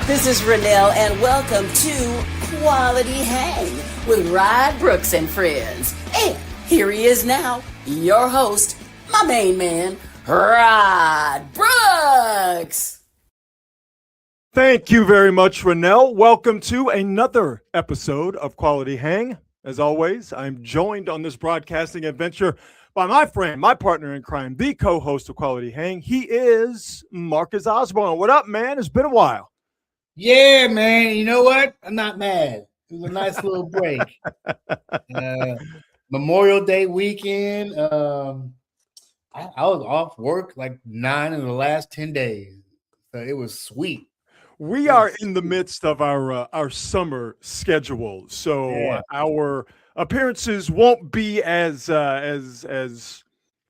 This is Renelle, and welcome to Quality Hang with Rod Brooks and friends. And here he is now, your host, my main man, Rod Brooks. Thank you very much, Renelle. Welcome to another episode of Quality Hang. As always, I'm joined on this broadcasting adventure by my friend, my partner in crime, the co-host of Quality Hang. He is Marcus Osborne. What up, man? It's been a while. Yeah, man. You know what? I'm not mad. It was a nice little break. Memorial Day weekend. I was off work like 9 of the last 10 days. So it was sweet. We are in the midst of our summer schedule, so our appearances won't be as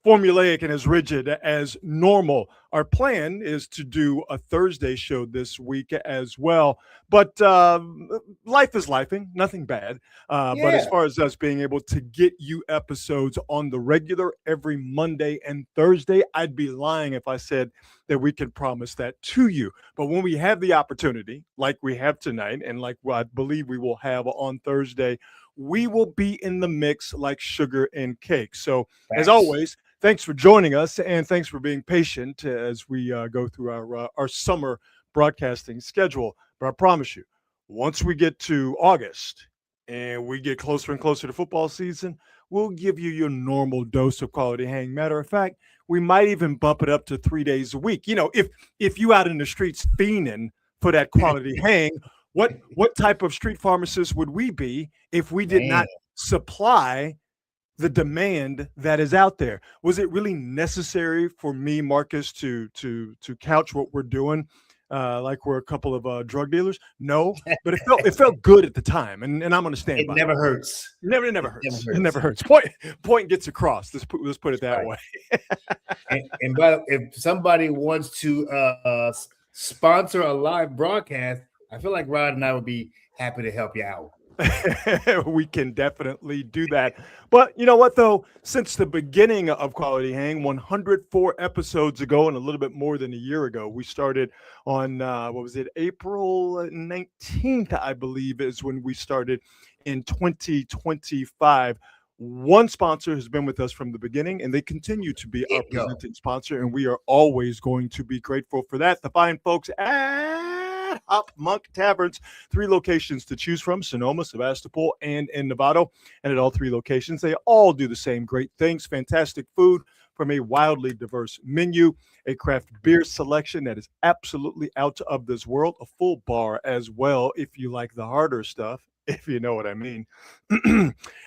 formulaic and as rigid as normal. Our plan is to do a Thursday show this week as well, but life is lifing, nothing bad. But as far as us being able to get you episodes on the regular every Monday and Thursday, I'd be lying if I said that we can promise that to you. But when we have the opportunity, like we have tonight, and like I believe we will have on Thursday, we will be in the mix like sugar and cake. So as always, thanks for joining us, and thanks for being patient as we go through our summer broadcasting schedule. But I promise you, once we get to August and we get closer and closer to football season, we'll give you your normal dose of Quality Hang. Matter of fact, we might even bump it up to 3 days a week. You know, if you out in the streets fiending for that Quality Hang, what type of street pharmacist would we be if we did not supply the demand that is out there? Was it really necessary for me, Marcus, to couch what we're doing like we're a couple of drug dealers? No, but it felt good at the time, and I'm going to stand by it. Never hurts. It never hurts. Point gets across. Let's put it that way. But if somebody wants to sponsor a live broadcast, I feel like Rod and I would be happy to help you out. We can definitely do that. But you know what, though? Since the beginning of Quality Hang, 104 episodes ago and a little bit more than a year ago, we started on, April 19th, I believe, is when we started in 2025. One sponsor has been with us from the beginning, and they continue to be our presenting sponsor, and we are always going to be grateful for that. The fine folks at Hop Monk Taverns, 3 locations to choose from: Sonoma, Sebastopol, and in Novato. And at all 3 locations, they all do the same great things: fantastic food from a wildly diverse menu, a craft beer selection that is absolutely out of this world, a full bar as well if you like the harder stuff, if you know what I mean.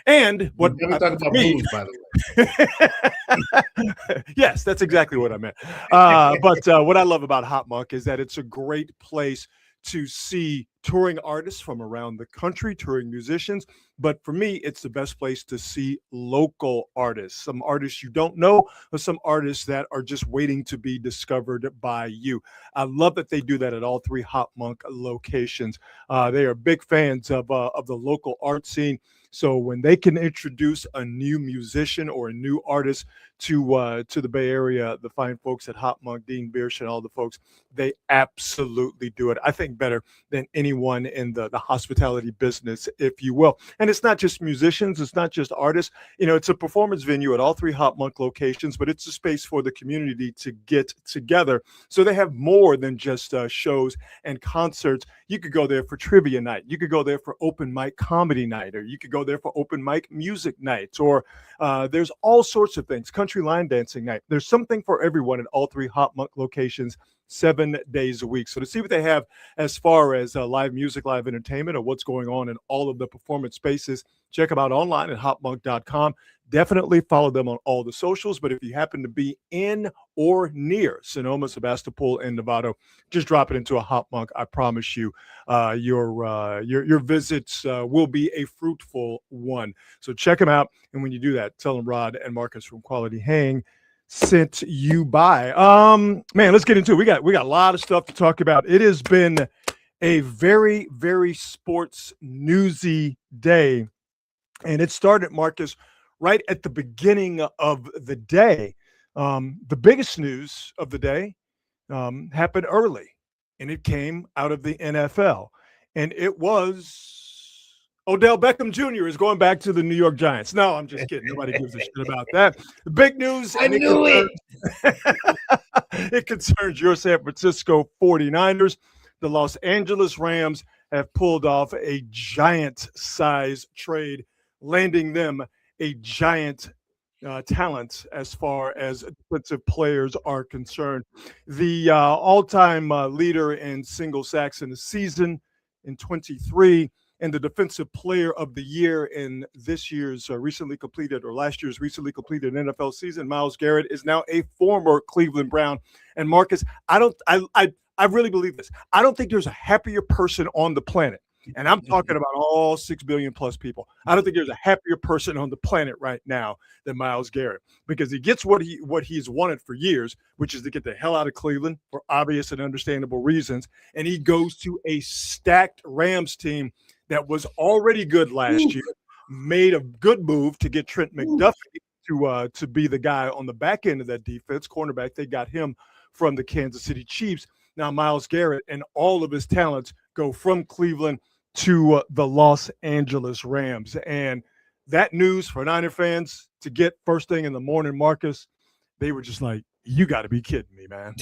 And what about booze, by the way. Yes, that's exactly what I meant. But what I love about Hot Monk is that it's a great place to see touring artists from around the country, touring musicians. But for me, it's the best place to see local artists, some artists you don't know, or some artists that are just waiting to be discovered by you. I love that they do that at all 3 Hot Monk locations. They are big fans of the local art scene. So when they can introduce a new musician or a new artist to the Bay Area, the fine folks at Hot Monk, Dean Biersch, and all the folks, they absolutely do it. I think better than anyone in the hospitality business, if you will. And it's not just musicians, it's not just artists. You know, it's a performance venue at all 3 Hot Monk locations, but it's a space for the community to get together. So they have more than just shows and concerts. You could go there for trivia night. You could go there for open mic comedy night, or you could go there for open mic music nights, or there's all sorts of things. Country line dancing night. There's something for everyone at all 3 Hot Monk locations, 7 days a week. So to see what they have as far as live music, live entertainment, or what's going on in all of the performance spaces, check them out online at hotmonk.com. Definitely follow them on all the socials. But if you happen to be in or near Sonoma, Sebastopol, and Novato, just drop it into a Hot Monk. I promise you, your visits will be a fruitful one. So check them out. And when you do that, tell them Rod and Marcus from Quality Hang sent you by. Man, let's get into it. We got a lot of stuff to talk about. It has been a very, very sports newsy day. And it started, Marcus, right at the beginning of the day. The biggest news of the day happened early. and it came out of the NFL. And it was Odell Beckham Jr. is going back to the New York Giants. No, I'm just kidding. Nobody gives a shit about that. Big news. I knew it. It concerns your San Francisco 49ers. The Los Angeles Rams have pulled off a giant-size trade, landing them a giant talent as far as defensive players are concerned. The all-time leader in single sacks in the season in 23, and the defensive player of the year in this year's last year's recently completed NFL season, Myles Garrett, is now a former Cleveland Brown. And Marcus, I really believe this. I don't think there's a happier person on the planet. And I'm talking about all 6 billion plus people. I don't think there's a happier person on the planet right now than Myles Garrett, because he gets what he's wanted for years, which is to get the hell out of Cleveland for obvious and understandable reasons. And he goes to a stacked Rams team that was already good last year, made a good move to get Trent McDuffie to be the guy on the back end of that defense, cornerback. They got him from the Kansas City Chiefs. Now Myles Garrett and all of his talents go from Cleveland to the Los Angeles Rams. And that news for Niner fans to get first thing in the morning, Marcus, they were just like, you got to be kidding me, man.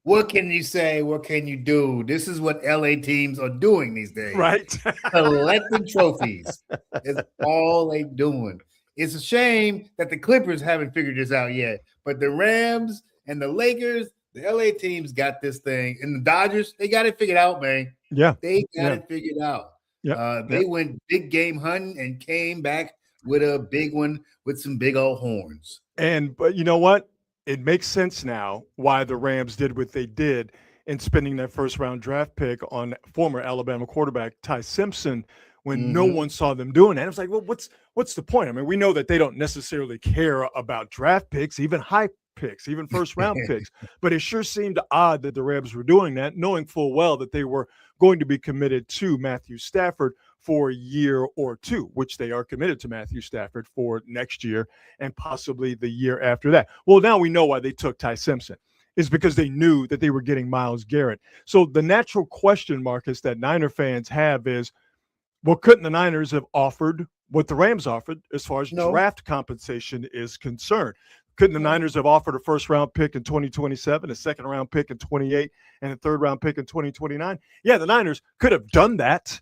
What can you say? What can you do? This is what LA teams are doing these days. Right. Collecting trophies. That's all they doing. It's a shame that the Clippers haven't figured this out yet. But the Rams and the Lakers, the LA teams got this thing. And the Dodgers, they got it figured out, man. Yeah. They got it figured out. They went big game hunting and came back with a big one with some big old horns. But you know what? It makes sense now why the Rams did what they did in spending that first round draft pick on former Alabama quarterback Ty Simpson when no one saw them doing that. It was like, well, what's the point? I mean, we know that they don't necessarily care about draft picks, even high picks, even first round picks, but it sure seemed odd that the Rams were doing that, knowing full well that they were going to be committed to Matthew Stafford for a year or two, which they are committed to Matthew Stafford for next year and possibly the year after that. Well, now we know why they took Ty Simpson. Is because they knew that they were getting Myles Garrett. So the natural question, Marcus, that Niner fans have is, well, couldn't the Niners have offered what the Rams offered as far as draft compensation is concerned? Couldn't the Niners have offered a first-round pick in 2027, a second-round pick in 28, and a third-round pick in 2029? Yeah, the Niners could have done that,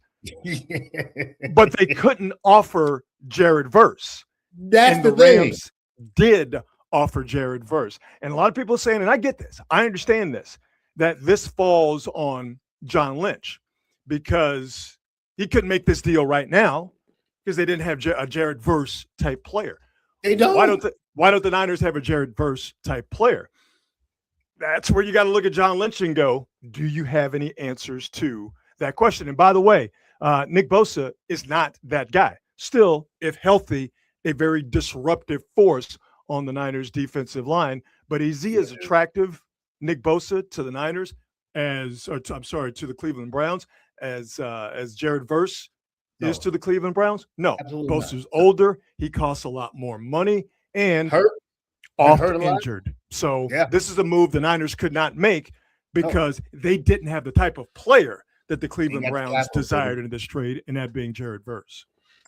but they couldn't offer Jared Verse. That's the Rams did offer Jared Verse. And a lot of people are saying, and I get this, I understand this, that this falls on John Lynch because he couldn't make this deal right now because they didn't have a Jared Verse type player. They don't. Why don't the Niners have a Jared Verse type player? That's where you got to look at John Lynch and go, do you have any answers to that question? And by the way, Nick Bosa is not that guy. Still, if healthy, a very disruptive force on the Niners defensive line. But is he as attractive, Nick Bosa, to the Niners to the Cleveland Browns as Jared Verse is to the Cleveland Browns? No. Bosa's older. He costs a lot more money and often injured. So this is a move the Niners could not make because they didn't have the type of player that the Cleveland Browns desired in this trade, and that being Jared Verse.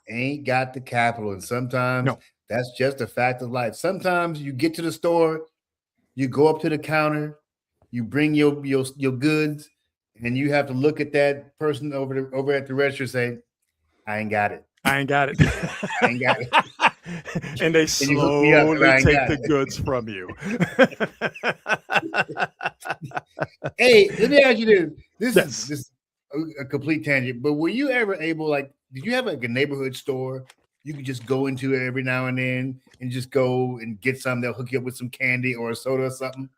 Ain't got the capital, and sometimes that's just a fact of life. Sometimes you get to the store, you go up to the counter, you bring your goods, and you have to look at that person over at the register and say, I ain't got it. I ain't got it. I ain't got it. And they slowly take the goods from you. Hey, let me ask you this. This is a complete tangent, but were you ever able, did you have a neighborhood store you could just go into it every now and then and just go and get something? They'll hook you up with some candy or a soda or something?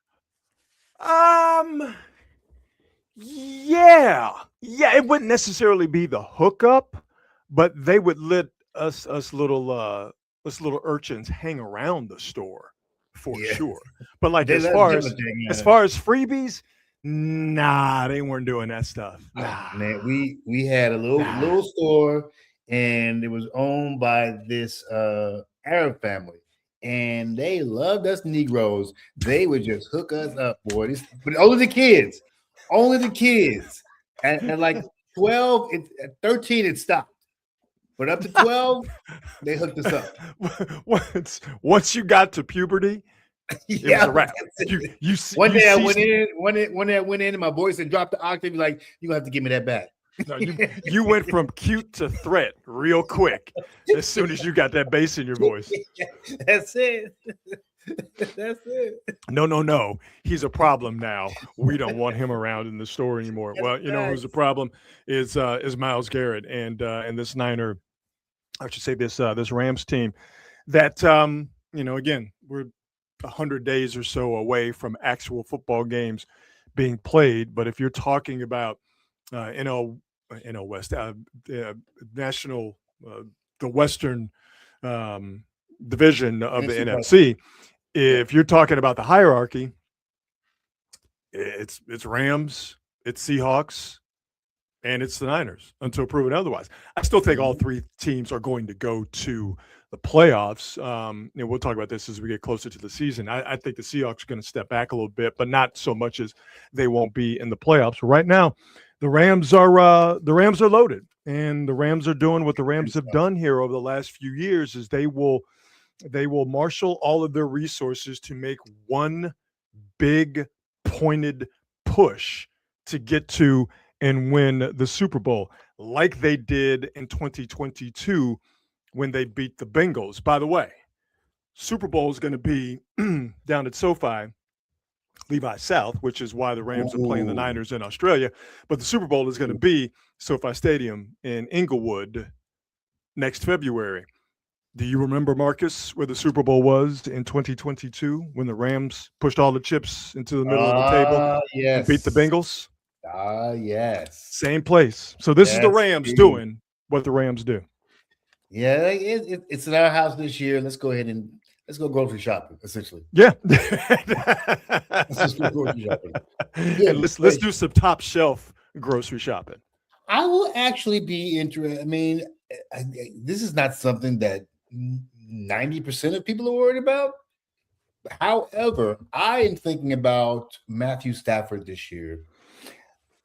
Yeah, it wouldn't necessarily be the hookup, but they would let us little urchins hang around the store for sure. But as far as freebies, nah, they weren't doing that stuff. Nah. Man, we had a little store, and it was owned by this Arab family, and they loved us Negroes. They would just hook us up, boy. But only the kids. And like 12, at 13, it stopped. But up to 12, they hooked us up. Once you got to puberty, it was a wrap. One day I went in, and my voice had dropped the octave. Like, you're gonna have to give me that back. No, you went from cute to threat real quick as soon as you got that bass in your voice. That's it. That's it. No. He's a problem now. We don't want him around in the store anymore. Well, you know who's a problem is Myles Garrett and this Niner, I should say this Rams team that again, we're 100 days or so away from actual football games being played. But if you're talking about West national, the Western division of the NFC. If you're talking about the hierarchy, it's Rams, it's Seahawks, and it's the Niners until proven otherwise. I still think all three teams are going to go to the playoffs. We'll talk about this as we get closer to the season. I think the Seahawks are going to step back a little bit, but not so much as they won't be in the playoffs. Right now, the Rams are loaded, and the Rams are doing what the Rams have done here over the last few years. Is they will marshal all of their resources to make one big pointed push to get to and win the Super Bowl, like they did in 2022 when they beat the Bengals. By the way, Super Bowl is going to be down at SoFi, Levi South, which is why the Rams are playing the Niners in Australia. But the Super Bowl is going to be SoFi Stadium in Inglewood next February. Do you remember, Marcus, where the Super Bowl was in 2022 when the Rams pushed all the chips into the middle of the table and beat the Bengals? Yes. Same place. So this is the Rams doing what the Rams do. Yeah, it's in our house this year. Let's go grocery shopping, essentially. Yeah. Let's just go grocery shopping. And let's do some top shelf grocery shopping. I will actually be interested. I mean, this is not something that 90% of people are worried about. However, I am thinking about Matthew Stafford this year.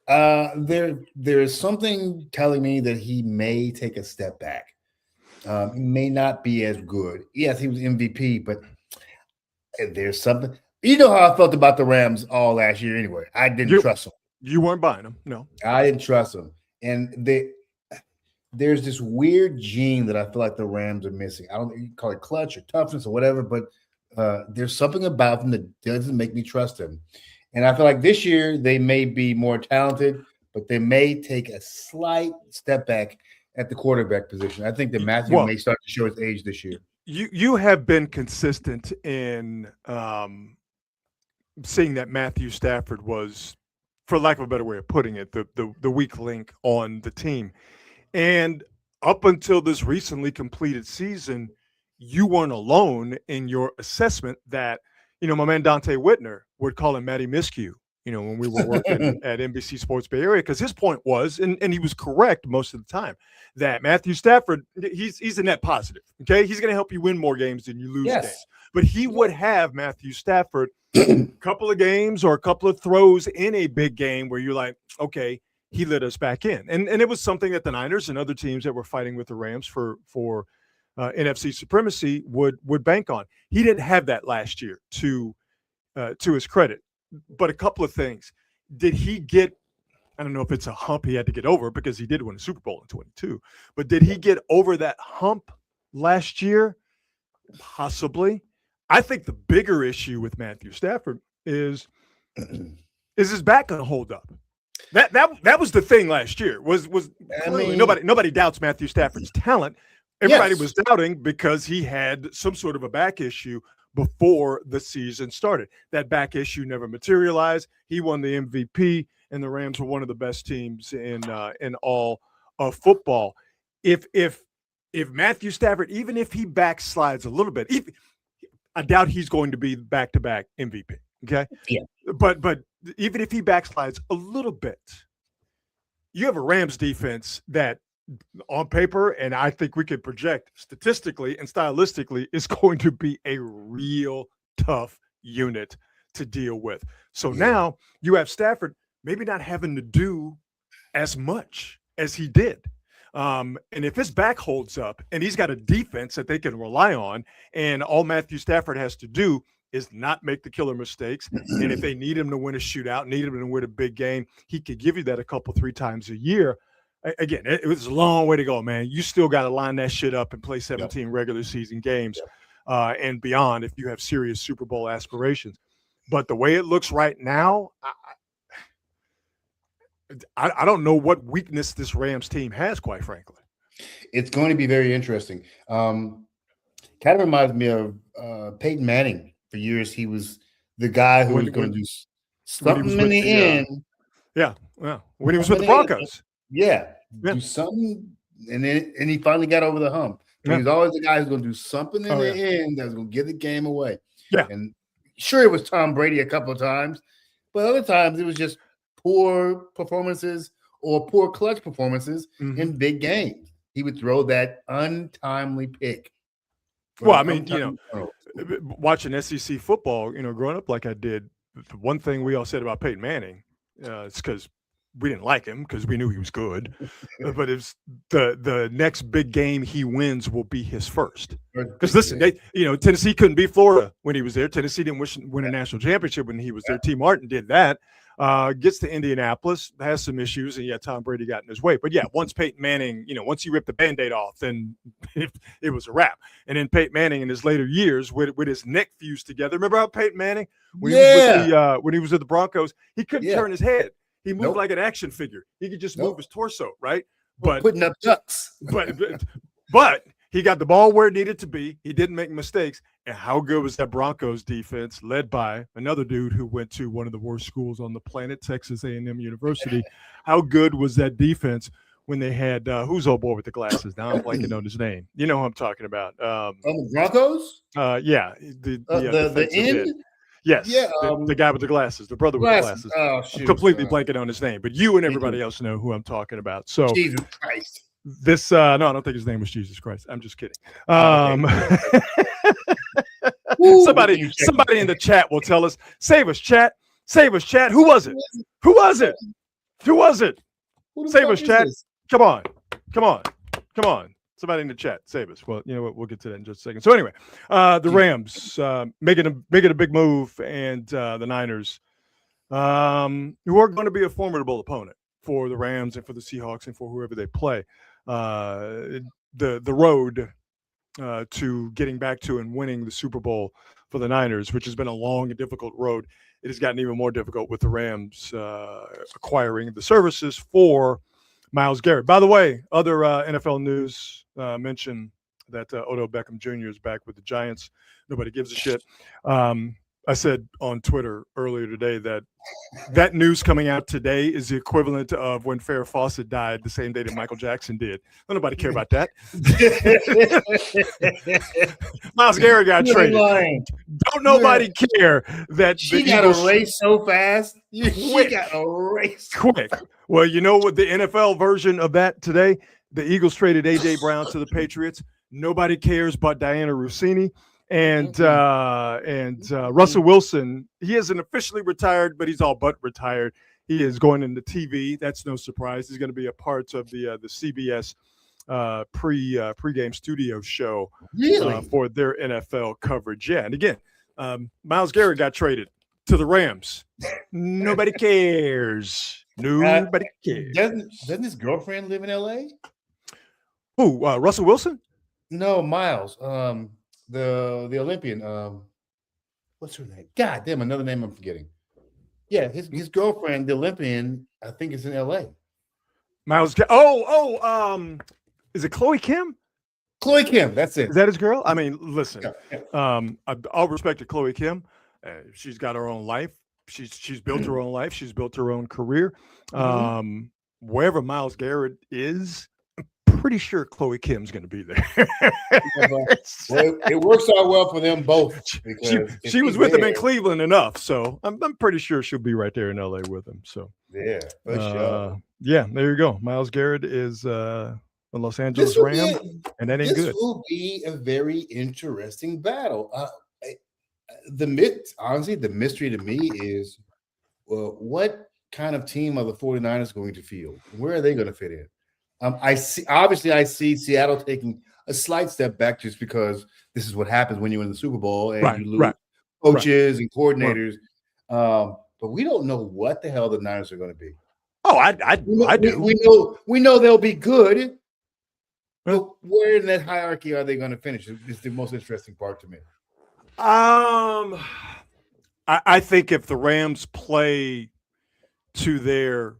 There is something telling me that he may take a step back. He may not be as good. Yes, he was MVP, but there's something. You know how I felt about the Rams all last year anyway. I didn't trust them. You weren't buying them, no. I didn't trust them. And there's this weird gene that I feel like the Rams are missing. I don't know, you call it clutch or toughness or whatever, but there's something about them that doesn't make me trust them. And I feel like this year they may be more talented, but they may take a slight step back at the quarterback position. I think that Matthew may start to show his age this year. You have been consistent in seeing that Matthew Stafford was, for lack of a better way of putting it, the weak link on the team. And up until this recently completed season, you weren't alone in your assessment that, my man Dante Whitner would call him Matty Miscue, when we were working at NBC Sports Bay Area, because his point was, and he was correct most of the time, that Matthew Stafford, he's a net positive, okay? He's going to help you win more games than you lose games. But he would have Matthew Stafford a couple of games or a couple of throws in a big game where you're like, okay, he let us back in. And it was something that the Niners and other teams that were fighting with the Rams for NFC supremacy would bank on. He didn't have that last year, to his credit. But a couple of things. Did he get, I don't know if it's a hump he had to get over because he did win a Super Bowl in 22, but did he get over that hump last year? Possibly. I think the bigger issue with Matthew Stafford is his back going to hold up? That was the thing last year. Was clearly nobody doubts Matthew Stafford's talent. Everybody was doubting because he had some sort of a back issue before the season started. That back issue never materialized. He won the MVP, and the Rams were one of the best teams in all of football. If Matthew Stafford, even if he backslides a little bit, I doubt he's going to be back-to-back MVP. Okay, yeah, but even if he backslides a little bit, you have a Rams defense that on paper, and I think we could project statistically and stylistically, it's going to be a real tough unit to deal with. So now you have Stafford maybe not having to do as much as he did. And if his back holds up and he's got a defense that they can rely on, and all Matthew Stafford has to do is not make the killer mistakes. And if they need him to win a shootout, need him to win a big game, he could give you that a couple, 3 times a year. Again, it was a long way to go, man. You still got to line that shit up and play 17 regular season games and beyond if you have serious Super Bowl aspirations. But the way it looks right now, I don't know what weakness this Rams team has, quite frankly. It's going to be very interesting. Kind of reminds me of Peyton Manning. For years, he was the guy who was going to do something in the end. Yeah. When he was with the Broncos. Do something, and he finally got over the hump. He was always the guy who's going to do something in the end that's going to give the game away. Yeah, and sure, it was Tom Brady a couple of times, but other times it was just poor performances or poor clutch performances in big games. He would throw that untimely pick. Well, I mean, watching SEC football, growing up like I did, the one thing we all said about Peyton Manning, it's because we didn't like him because we knew he was good, but it's the next big game he wins will be his first. Because listen, Tennessee couldn't beat Florida when he was there. Tennessee didn't win a national championship when he was there. T. Martin did that. Gets to Indianapolis, has some issues, and Tom Brady got in his way. But once Peyton Manning, once he ripped the Band-Aid off, then it was a wrap. And then Peyton Manning in his later years with his neck fused together. Remember how Peyton Manning, when he was with the Broncos, he couldn't turn his head. He moved like an action figure. He could just move his torso, right? But putting up ducks. but he got the ball where it needed to be. He didn't make mistakes. And how good was that Broncos defense, led by another dude who went to one of the worst schools on the planet, Texas A&M University? How good was that defense when they had who's old boy with the glasses? Now I'm blanking on his name. You know who I'm talking about? The Broncos? The end. Yes, the guy with the glasses, the brother with the glasses. Oh, shoot. I'm completely blanking on his name, but you and everybody else know who I'm talking about. So Jesus Christ. This no, I don't think his name was Jesus Christ. I'm just kidding. Somebody in the chat will tell us. Save us, chat. Save us, chat. Who was it? Save us, chat. Come on. Somebody in the chat, save us. Well, you know what? We'll get to that in just a second. So anyway, the Rams making a big move, and the Niners, who are going to be a formidable opponent for the Rams and for the Seahawks and for whoever they play. The road to getting back to and winning the Super Bowl for the Niners, which has been a long and difficult road, it has gotten even more difficult with the Rams acquiring the services for Myles Garrett. By the way, other NFL news mentioned that Odell Beckham Jr. is back with the Giants. Nobody gives a shit. I said on Twitter earlier today that news coming out today is the equivalent of when Farrah Fawcett died the same day that Michael Jackson did. Don't nobody care about that. Myles Garrett got traded. Don't nobody care that she got erased so fast. She got erased quick. Well, you know what the NFL version of that today? The Eagles traded A.J. Brown to the Patriots. Nobody cares but Diana Rossini. And Russell Wilson, he isn't officially retired, but he's all but retired. He is going into TV. That's no surprise. He's going to be a part of the CBS pregame studio show for their NFL coverage. Yeah, and again, Myles Garrett got traded to the Rams. Nobody cares. Nobody cares. Doesn't his girlfriend live in L.A.? Who? Russell Wilson? No, Myles. The Olympian, what's her name? God damn, another name I'm forgetting. Yeah, his girlfriend, the Olympian, I think is in LA. Myles. Is it Chloe Kim? Chloe Kim, that's it. Is that his girl? I mean, listen. All respect to Chloe Kim. She's got her own life. She's built her own life. She's built her own career. Wherever Myles Garrett is, pretty sure Chloe Kim's going to be there. It works out well for them both. She was with him in Cleveland enough, so I'm pretty sure she'll be right there in LA with him. So yeah, for sure. Yeah, there you go. Myles Garrett is the Los Angeles Rams, and that ain't good. This will be a very interesting battle. The mystery to me is what kind of team are the 49ers going to field? Where are they going to fit in? I see Seattle taking a slight step back just because this is what happens when you're in the Super Bowl and you lose coaches and coordinators. But we don't know what the hell the Niners are going to be. Oh, I do. We know they'll be good. But where in that hierarchy are they going to finish? Is the most interesting part to me. I think if the Rams play to their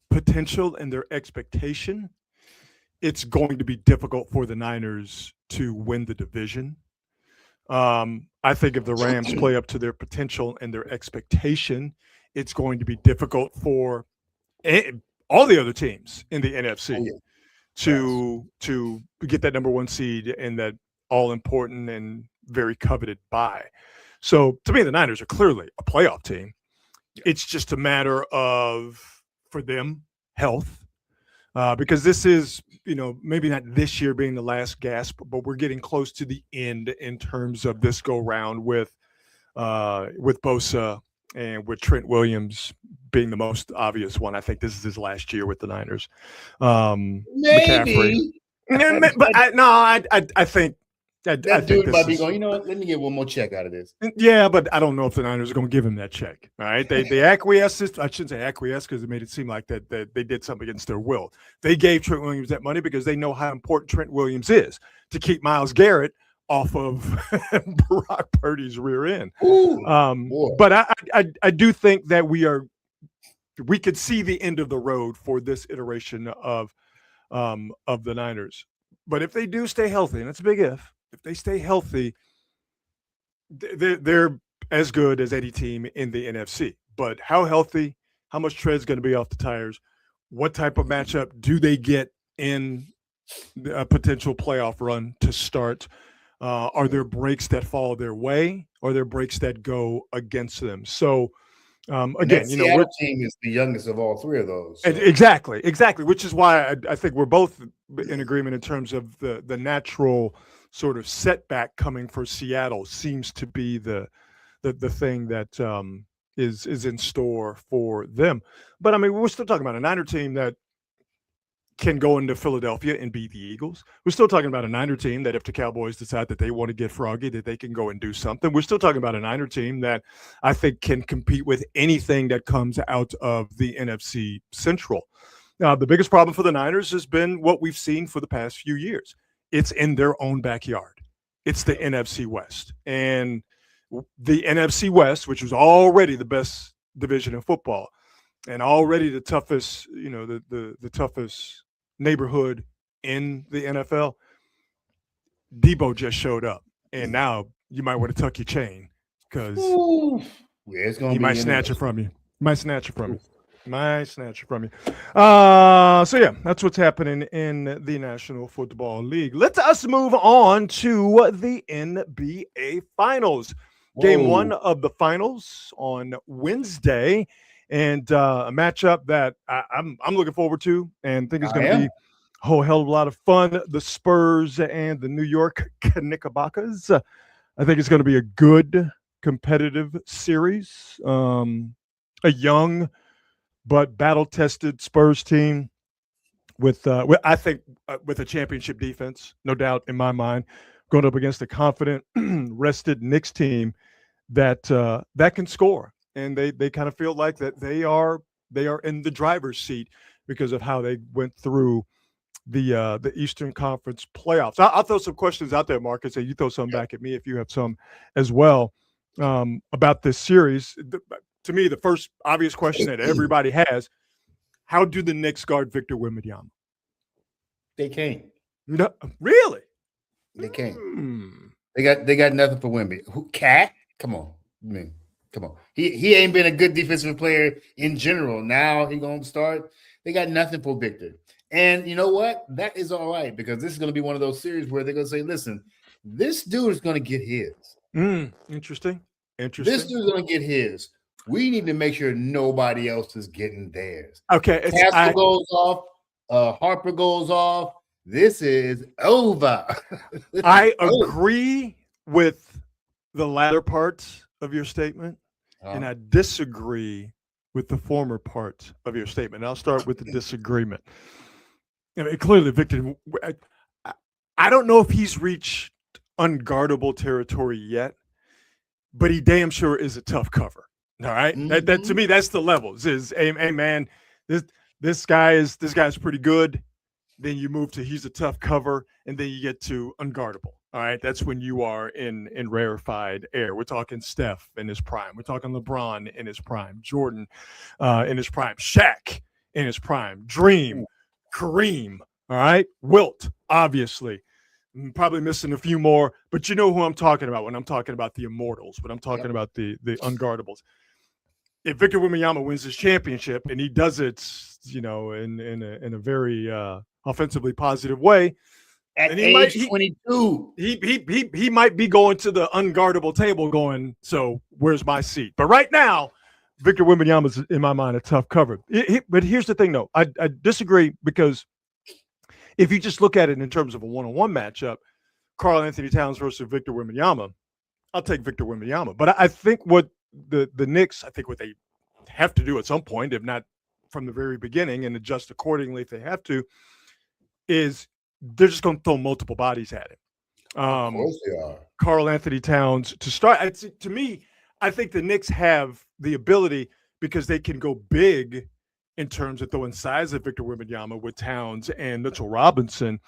potential and their expectation, it's going to be difficult for the Niners to win the division. I think if the Rams play up to their potential and their expectation, it's going to be difficult for all the other teams in the NFC to get that number one seed and that all-important and very coveted bye. So to me, the Niners are clearly a playoff team. It's just a matter of, for them, health, because this is, maybe not this year being the last gasp, but we're getting close to the end in terms of this go round with Bosa and with Trent Williams being the most obvious one. I think this is his last year with the Niners. Maybe. McCaffrey. But I think that dude might be going, let me get one more check out of this. Yeah, but I don't know if the Niners are going to give him that check. All right. They acquiesced. I shouldn't say acquiesced because it made it seem like that they did something against their will. They gave Trent Williams that money because they know how important Trent Williams is to keep Myles Garrett off of Brock Purdy's rear end. But I do think that we could see the end of the road for this iteration of the Niners. But if they do stay healthy, and it's a big if they stay healthy, they're as good as any team in the NFC. But how healthy, how much tread's going to be off the tires, what type of matchup do they get in a potential playoff run to start? Are there breaks that fall their way, or are there breaks that go against them? So, again, Seattle team is the youngest of all three of those. So. Exactly. Which is why I think we're both in agreement in terms of the natural sort of setback coming for Seattle seems to be the thing that is in store for them. But I mean, we're still talking about a Niner team that can go into Philadelphia and beat the Eagles. We're still talking about a Niner team that if the Cowboys decide that they want to get froggy, that they can go and do something. We're still talking about a Niner team that I think can compete with anything that comes out of the NFC Central. Now, the biggest problem for the Niners has been what we've seen for the past few years. It's in their own backyard. It's the NFC West. And the NFC West, which was already the best division in football and already the toughest, the toughest neighborhood in the NFL, Debo just showed up. And now you might want to tuck your chain because he might snatch it from you. So yeah, that's what's happening in the National Football League. Let us move on to the NBA Finals. Game one of the finals on Wednesday, and a matchup that I'm looking forward to and think is going to be a whole hell of a lot of fun. The Spurs and the New York Knickerbockers. I think it's going to be a good competitive series. A young but battle-tested Spurs team with I think with a championship defense, no doubt in my mind, going up against a confident, rested Knicks team that can score, and they kind of feel like that they are in the driver's seat because of how they went through the Eastern Conference playoffs. I'll throw some questions out there, Marcus, and you throw some back at me if you have some as well about this series. To me, the first obvious question that everybody has: how do the Knicks guard Victor Wembanyama? They can't. No, really? They can't. They got nothing for Wemby. Cat? Come on, come on. He ain't been a good defensive player in general. Now he gonna start. They got nothing for Victor. And you know what? That is all right because this is gonna be one of those series where they're gonna say, "Listen, this dude is gonna get his." Interesting. This dude's gonna get his. We need to make sure nobody else is getting theirs. Okay. Castle goes off. Harper goes off, this is over. I agree with the latter parts of your statement, and I disagree with the former parts of your statement. I'll start with the disagreement. I mean, clearly, Victor, I don't know if he's reached unguardable territory yet, but he damn sure is a tough cover. All right, that to me, that's the levels. Is hey man, this guy's pretty good. Then you move to he's a tough cover, and then you get to unguardable. All right, that's when you are in rarefied air. We're talking Steph in his prime. We're talking LeBron in his prime. Jordan in his prime. Shaq in his prime. Dream, Kareem. All right, Wilt, obviously. I'm probably missing a few more, but you know who I'm talking about when I'm talking about the immortals. When I'm talking about the unguardables. If Victor Wembanyama wins his championship and he does it, in a very offensively positive way, at age 22, he might be going to the unguardable table, going, so where's my seat? But right now, Victor Wembanyama is in my mind a tough cover. But here's the thing, though, I disagree, because if you just look at it in terms of a one-on-one matchup, Karl Anthony Towns versus Victor Wembanyama, I'll take Victor Wembanyama. But I think what the Knicks, I think what they have to do at some point, if not from the very beginning, and adjust accordingly if they have to, is they're just going to throw multiple bodies at him. Of course they are. Karl Anthony Towns to start. To me, I think the Knicks have the ability, because they can go big in terms of throwing size at Victor Wembanyama with Towns and Mitchell Robinson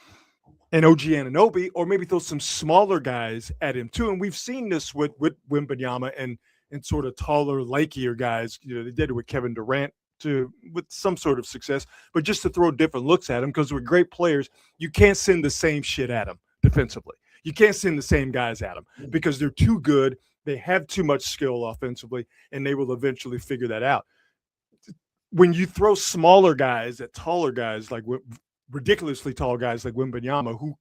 and OG Anunoby, or maybe throw some smaller guys at him too. And we've seen this with Wembanyama and sort of taller, lankier guys. They did it with Kevin Durant with some sort of success, but just to throw different looks at him, because with great players, you can't send the same shit at them defensively. You can't send the same guys at them because they're too good. They have too much skill offensively, and they will eventually figure that out. When you throw smaller guys at taller guys, like ridiculously tall guys like Wembanyama, who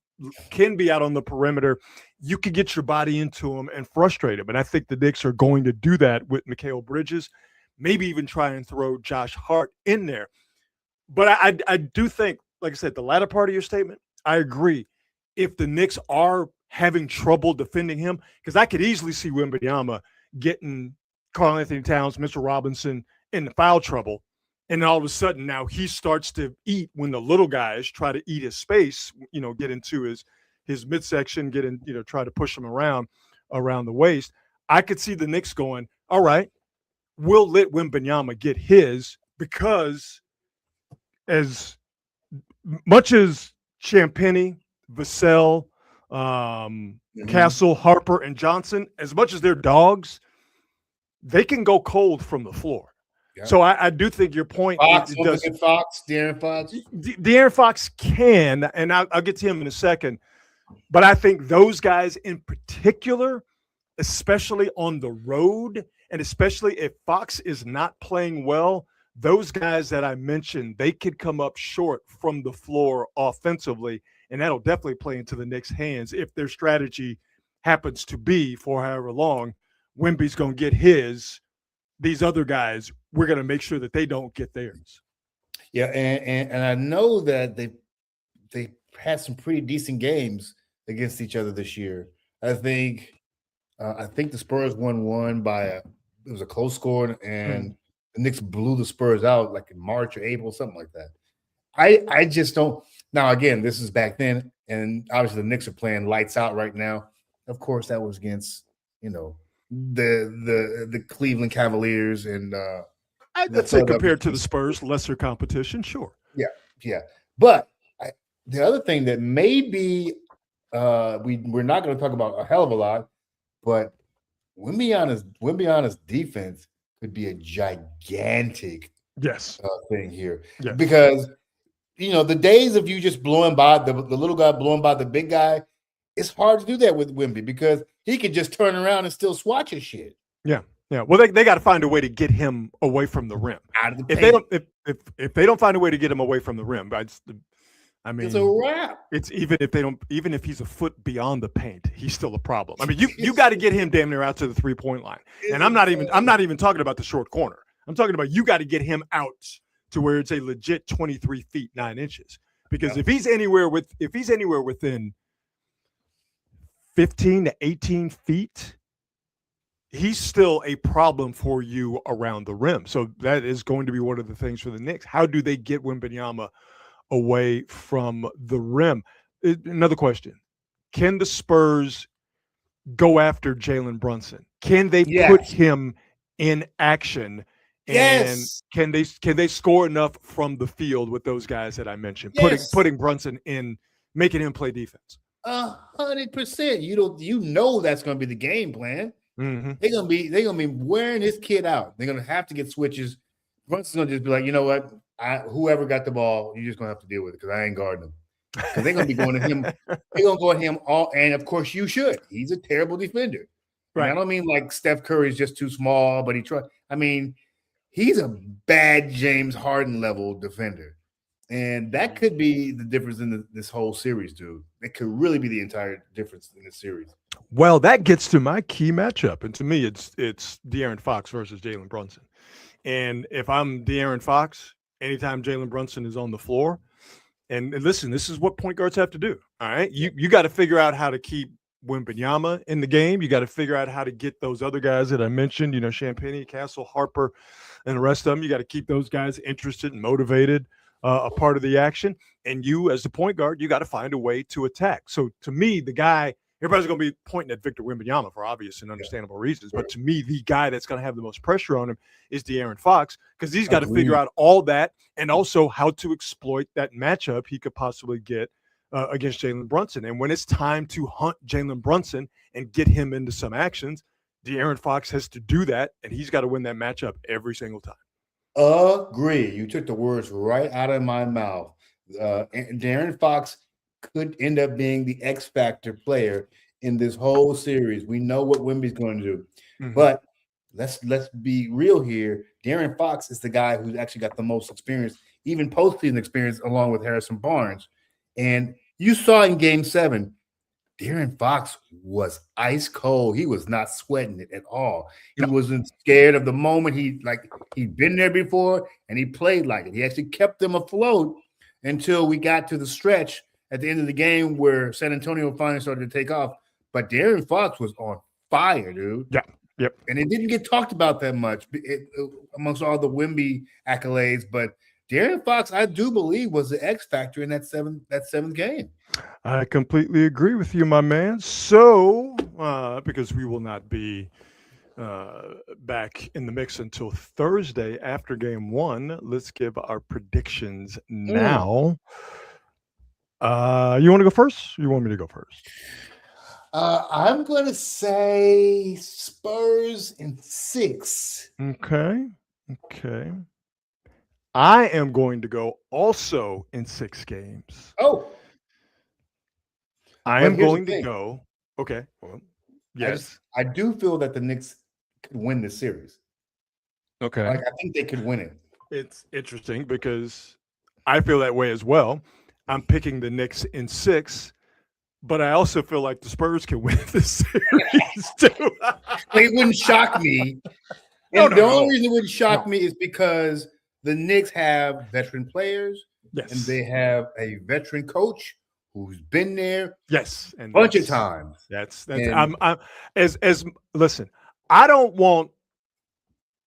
can be out on the perimeter, you could get your body into them and frustrate them. And I think the Knicks are going to do that with Mikal Bridges, maybe even try and throw Josh Hart in there. But I do think, like I said, the latter part of your statement, I agree. If the Knicks are having trouble defending him, because I could easily see Wembanyama getting Karl Anthony Towns, Mitchell Robinson in the foul trouble. And all of a sudden now he starts to eat when the little guys try to eat his space, get into his midsection, try to push him around the waist. I could see the Knicks going, all right, we'll let Wembanyama get his, because as much as Champagnie, Vassell, Castle, Harper, and Johnson, as much as they're dogs, they can go cold from the floor. Yeah. So I do think your point. De'Aaron Fox. De'Aaron Fox can, and I'll get to him in a second. But I think those guys in particular, especially on the road, and especially if Fox is not playing well, those guys that I mentioned, they could come up short from the floor offensively, and that'll definitely play into the Knicks' hands if their strategy happens to be, for however long, Wemby's going to get his. These other guys, we're going to make sure that they don't get theirs. Yeah, and I know that they had some pretty decent games against each other this year. I think the Spurs won by it was a close score, and the Knicks blew the Spurs out like in March or April, something like that. I just don't. Now again, this is back then, and obviously the Knicks are playing lights out right now. Of course, that was against the Cleveland Cavaliers, and I'd say compared to the Spurs, lesser competition, sure. Yeah. But the other thing that maybe we're not going to talk about a hell of a lot, but Wembanyama's defense could be a gigantic thing here. Yes. Because the days of you just blowing by the little guy blowing by the big guy, it's hard to do that with Wemby because he could just turn around and still swatch his shit. Yeah. Well, they got to find a way to get him away from the rim. Out of the paint. If they don't find a way to get him away from the rim, it's a wrap. It's even if he's a foot beyond the paint, he's still a problem. I mean, you got to get him damn near out to the 3-point line. And I'm not even talking about the short corner. I'm talking about you got to get him out to where it's a legit 23 feet 9 inches. Because if he's anywhere within 15 to 18 feet, he's still a problem for you around the rim. So that is going to be one of the things for the Knicks. How do they get Wembanyama away from the rim? Another question. Can the Spurs go after Jalen Brunson? Can they put him in action? And can they score enough from the field with those guys that I mentioned? Putting Brunson in, making him play defense. 100%. You know that's going to be the game plan. Mm-hmm. They're gonna be wearing this kid out. They're gonna have to get switches. Brunson's gonna just be like, you know what? Whoever got the ball, you're just gonna have to deal with it because I ain't guarding him. Because they're gonna be going to him. They're gonna go at him all, and of course you should. He's a terrible defender. Right. And I don't mean like Steph Curry is just too small, but he's a bad James Harden level defender. And that could be the difference in this whole series, dude. It could really be the entire difference in this series. Well, that gets to my key matchup. And to me, it's De'Aaron Fox versus Jalen Brunson. And if I'm De'Aaron Fox, anytime Jalen Brunson is on the floor, and listen, this is what point guards have to do. All right. You got to figure out how to keep Wembanyama in the game. You got to figure out how to get those other guys that I mentioned, Champagnie, Castle, Harper, and the rest of them. You got to keep those guys interested and motivated, a part of the action. And you, as the point guard, you got to find a way to attack. So to me, the guy, everybody's going to be pointing at Victor Wembanyama for obvious and understandable reasons. But to me, the guy that's going to have the most pressure on him is De'Aaron Fox, because he's got to figure out all that and also how to exploit that matchup he could possibly get against Jalen Brunson. And when it's time to hunt Jalen Brunson and get him into some actions, De'Aaron Fox has to do that, and he's got to win that matchup every single time. Agree. You took the words right out of my mouth. And De'Aaron Fox could end up being the X factor player in this whole series. We know what Wemby's going to do, but let's be real here. De'Aaron Fox is the guy who's actually got the most experience, even postseason experience, along with Harrison Barnes. And you saw in Game 7, De'Aaron Fox was ice cold. He was not sweating it at all. He wasn't scared of the moment. He'd been there before, and he played like it. He actually kept them afloat until we got to the stretch at the end of the game where San Antonio finally started to take off. But De'Aaron Fox was on fire, dude. Yeah. Yep. And it didn't get talked about that much amongst all the Wemby accolades. But De'Aaron Fox, I do believe, was the X factor in that seventh game. I completely agree with you, my man. So, because we will not be back in the mix until Thursday after Game 1, let's give our predictions now. You want to go first? Or you want me to go first? I'm going to say Spurs in 6. Okay. I am going to go also in 6 games. Oh. I am going to go. Okay. Well, yes. I do feel that the Knicks could win this series. Okay. I think they could win it. It's interesting because I feel that way as well. I'm picking the Knicks in 6, but I also feel like the Spurs can win this series too. It wouldn't shock me. And the only reason it wouldn't shock me is because the Knicks have veteran players, and they have a veteran coach who's been there, and a bunch of times. Listen. I don't want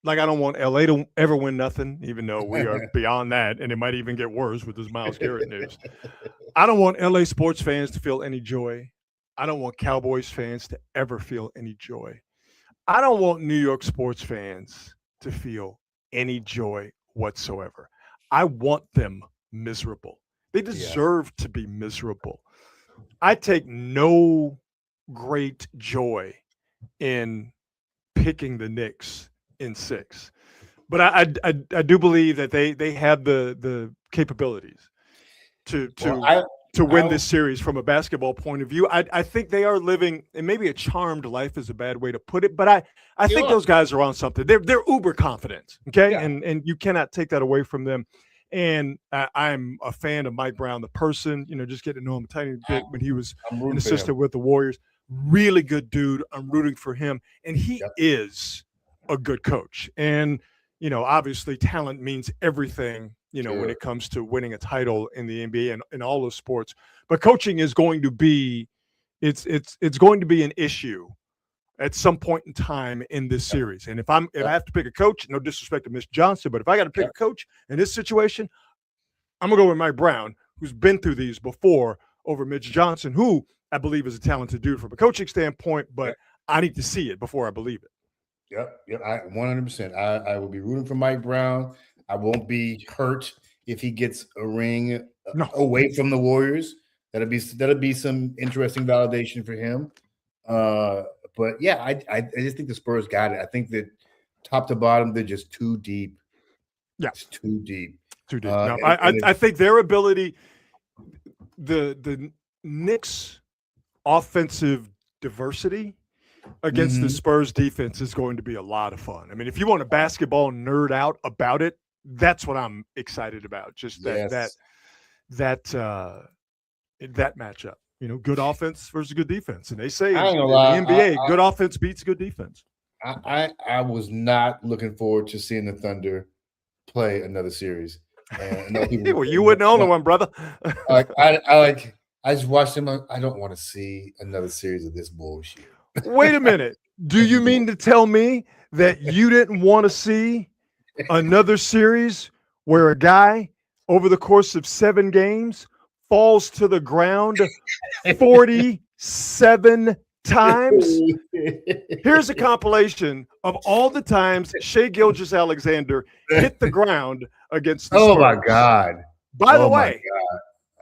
LA to ever win nothing, even though we are beyond that, and it might even get worse with this Myles Garrett news. I don't want LA sports fans to feel any joy. I don't want Cowboys fans to ever feel any joy. I don't want New York sports fans to feel any joy whatsoever. I want them miserable. They deserve to be miserable. I take no great joy in picking the Knicks in 6, but I do believe that they have the capabilities to win this series from a basketball point of view. I think they are living, and maybe a charmed life is a bad way to put it, but I think those guys are on something. They're uber confident, okay, and you cannot take that away from them. And I'm a fan of Mike Brown, the person, just getting to know him a tiny bit when he was an assistant with the Warriors. Really good dude. I'm rooting for him. And he is a good coach. And, obviously talent means everything when it comes to winning a title in the NBA and in all those sports. But coaching is going to be it's going to be an issue at some point in time in this series. And if I have to pick a coach, no disrespect to Mitch Johnson, but if I got to pick a coach in this situation, I'm gonna go with Mike Brown, who's been through these before, over Mitch Johnson, who I believe is a talented dude from a coaching standpoint, but I need to see it before I believe it. Yep. I 100%. I will be rooting for Mike Brown. I won't be hurt if he gets a ring away from the Warriors. That'll be some interesting validation for him. But yeah, I just think the Spurs got it. I think that top to bottom, they're just too deep. Yeah, it's too deep. Too deep. No, I think their ability, the Knicks' offensive diversity against the Spurs defense is going to be a lot of fun. I mean, if you want a basketball nerd out about it, that's what I'm excited about. Just that matchup. Good offense versus good defense. And they say in the NBA, good offense beats good defense. I was not looking forward to seeing the Thunder play another series. And well, you wouldn't own the one, brother. I just watched them. I don't want to see another series of this bullshit. Wait a minute. Do you mean to tell me that you didn't want to see another series where a guy over the course of 7 games falls to the ground 47 times? Here's a compilation of all the times Shai Gilgeous-Alexander hit the ground against the Spurs. My God. By the way,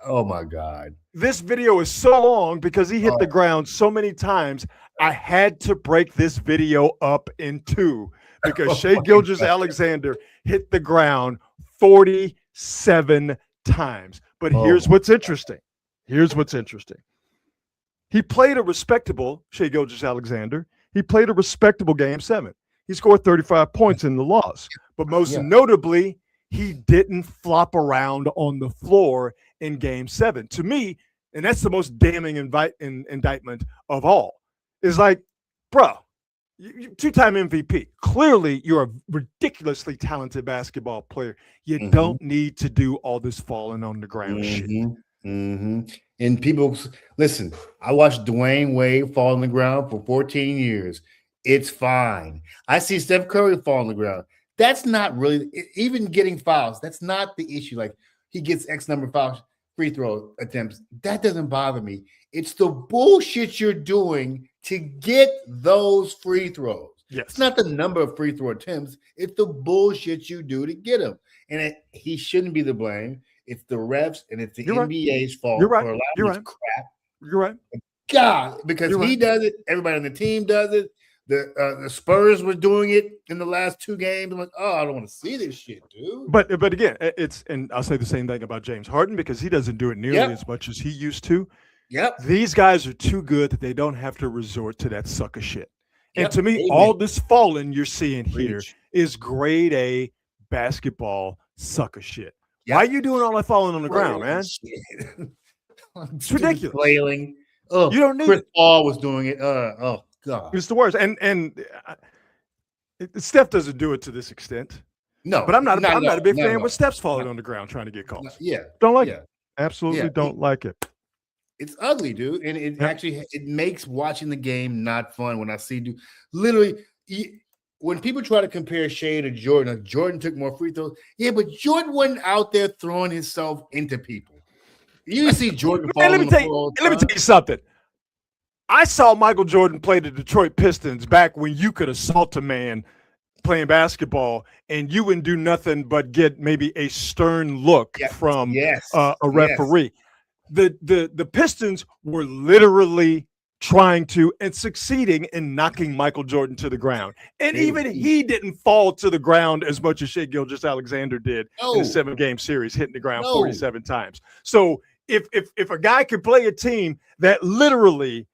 oh my God. This video is so long because he hit the ground so many times. I had to break this video up in 2 because Shai Gilgeous-Alexander hit the ground 47 times. But here's what's interesting. He played a respectable, Shai Gilgeous-Alexander. He played a respectable Game 7. He scored 35 points in the loss. But most notably, he didn't flop around on the floor in Game 7. To me, and that's the most damning indictment of all, is like, bro, 2-time MVP. Clearly, you're a ridiculously talented basketball player. You don't need to do all this falling on the ground shit. And people, listen, I watched Dwayne Wade fall on the ground for 14 years. It's fine. I see Steph Curry fall on the ground. That's not really, even getting fouls, that's not the issue. Like, he gets X number of free throw attempts. That doesn't bother me. It's the bullshit you're doing to get those free throws. Yes. It's not the number of free throw attempts. It's the bullshit you do to get them. And he shouldn't be the blame. It's the refs and it's the NBA's fault for allowing this crap. You're right. God, because he does it. Everybody on the team does it. The Spurs were doing it in the last 2 games. I'm like, I don't want to see this shit, dude. But again, and I'll say the same thing about James Harden because he doesn't do it nearly as much as he used to. Yep. These guys are too good that they don't have to resort to that sucker shit. And to me, all this falling you're seeing here is grade A basketball sucker shit. Why are you doing all that falling on the ground, man? It's ridiculous. Flailing. You don't need Chris Paul was doing it. God. It's the worst. And Steph doesn't do it to this extent. No. But I'm not a big fan when Steph's falling on the ground trying to get calls. Don't like it. Absolutely don't like it. It's ugly, dude. And it actually makes watching the game not fun when I see literally when people try to compare Shai to Jordan, Jordan took more free throws. Yeah, but Jordan wasn't out there throwing himself into people. You see Jordan falling on the floor. Let me tell you something. I saw Michael Jordan play the Detroit Pistons back when you could assault a man playing basketball and you wouldn't do nothing but get maybe a stern look from a referee. The Pistons were literally trying to and succeeding in knocking Michael Jordan to the ground. And even he didn't fall to the ground as much as Shai Gilgeous-Alexander did in a 7-game series, hitting the ground 47 times. So if a guy could play a team that literally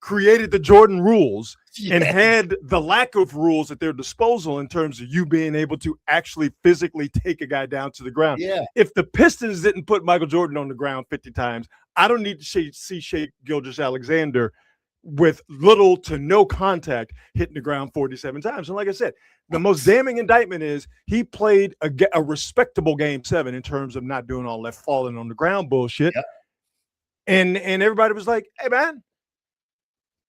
created the Jordan rules and had the lack of rules at their disposal in terms of you being able to actually physically take a guy down to the ground. If the Pistons didn't put Michael Jordan on the ground 50 times, I don't need to see Shai Gilgeous-Alexander with little to no contact, hitting the ground 47 times. And like I said, the most damning indictment is he played a respectable game 7 in terms of not doing all that falling on the ground bullshit. Yep. And everybody was like, hey, man,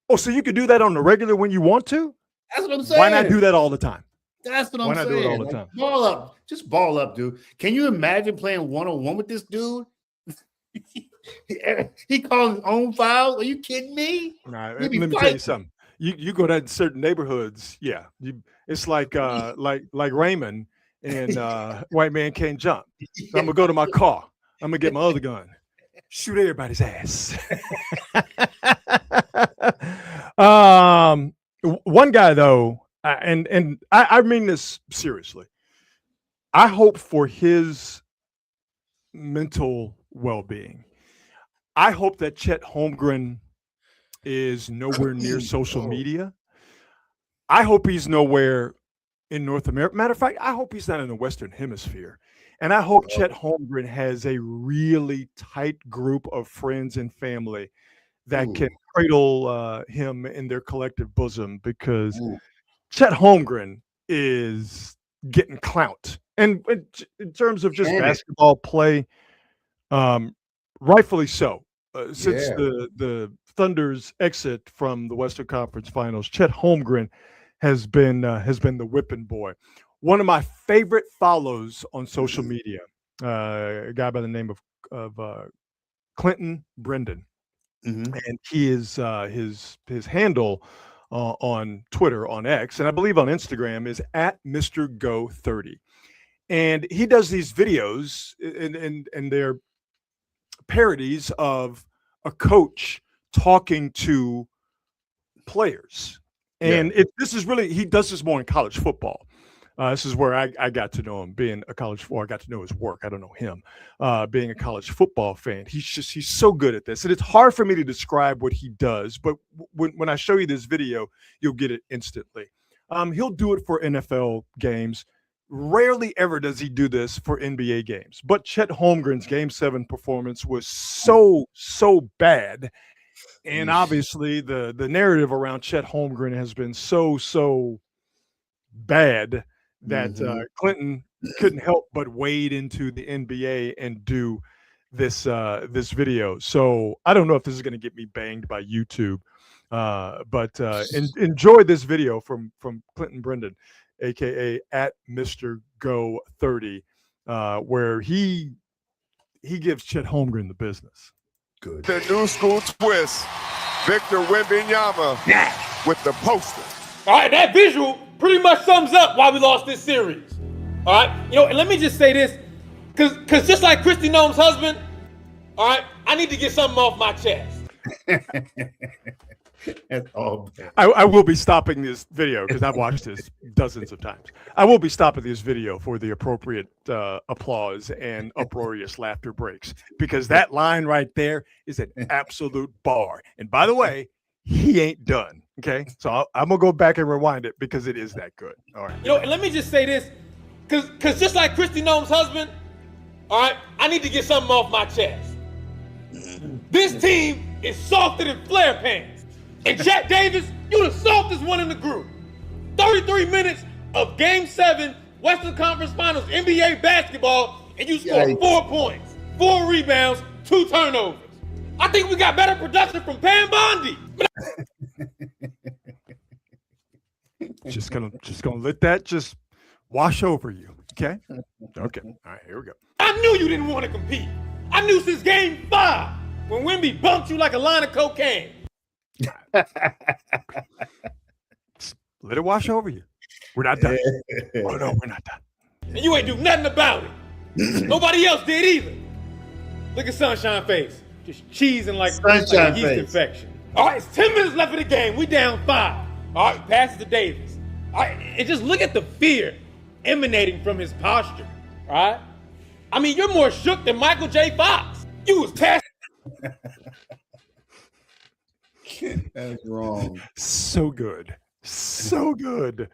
oh, so you could do that on the regular when you want to? That's what I'm saying. Why not do that all the time? That's what I'm saying. Why not do it all the time? Ball up. Just ball up, dude. Can you imagine playing one-on-one with this dude? He calls his own fouls. Are you kidding me? Nah, let me tell you something. You go to certain neighborhoods, yeah. It's like Raymond and White Man Can't Jump. So I'm gonna go to my car. I'm gonna get my other gun. Shoot everybody's ass. One guy though, and I mean this seriously. I hope for his mental well-being. I hope that Chet Holmgren is nowhere near social media. I hope he's nowhere in North America. Matter of fact, I hope he's not in the Western Hemisphere. And I hope Chet Holmgren has a really tight group of friends and family that can cradle him in their collective bosom, because Chet Holmgren is getting clout. And in terms of just basketball play, rightfully so. Since the Thunder's exit from the Western Conference Finals, Chet Holmgren has been the whipping boy. One of my favorite follows on social media, a guy by the name of Clinton Brendan, and he is his handle on Twitter, on X, and I believe on Instagram is at Mr. Go 30, and he does these videos and they're parodies of a coach talking to players. And this is really, he does this more in college football. This is where I got to know him, being a college football. I got to know his work. I don't know him, being a college football fan. He's so good at this. And it's hard for me to describe what he does, but when I show you this video, you'll get it instantly. He'll do it for NFL games. Rarely ever does he do this for NBA games. But Chet Holmgren's Game 7 performance was so bad. And obviously the narrative around Chet Holmgren has been so bad that Clinton couldn't help but wade into the NBA and do this video. So I don't know if this is going to get me banged by YouTube, but enjoy this video from Clinton Brendan, aka at Mr. Go 30, where he gives Chet Holmgren the business. Good. The new school twist, Victor Wembanyama with the poster. All right, that visual pretty much sums up why we lost this series. All right, and let me just say this, because just like Christy Noam's husband, all right, I need to get something off my chest. That's all bad. I will be stopping this video because I've watched this dozens of times. I will be stopping this video for the appropriate applause and uproarious laughter breaks, because that line right there is an absolute bar. And by the way, he ain't done. Okay, so I'm gonna go back and rewind it because it is that good. All right. And let me just say this, because just like Christy Noam's husband, all right, I need to get something off my chest. This team is softer than flare pants. And Chet Davis, you the softest one in the group. 33 minutes of Game 7, Western Conference Finals, NBA basketball, and you scored 4 points, 4 rebounds, 2 turnovers. I think we got better production from Pam Bondi. Just gonna let that just wash over you. Okay. Okay. All right. Here we go. I knew you didn't want to compete. I knew since Game 5 when Wemby bumped you like a line of cocaine. Let it wash over you. We're not done. Oh no, we're not done. And you ain't do nothing about it. Nobody else did either. Look at Sunshine face, just cheesing like a yeast infection. All right, it's 10 minutes left of the game. We down 5. All right, passes to Davis. All right, and just look at the fear emanating from his posture. All right, I mean, you're more shook than Michael J. Fox. You was tested. That's wrong. So good. So good.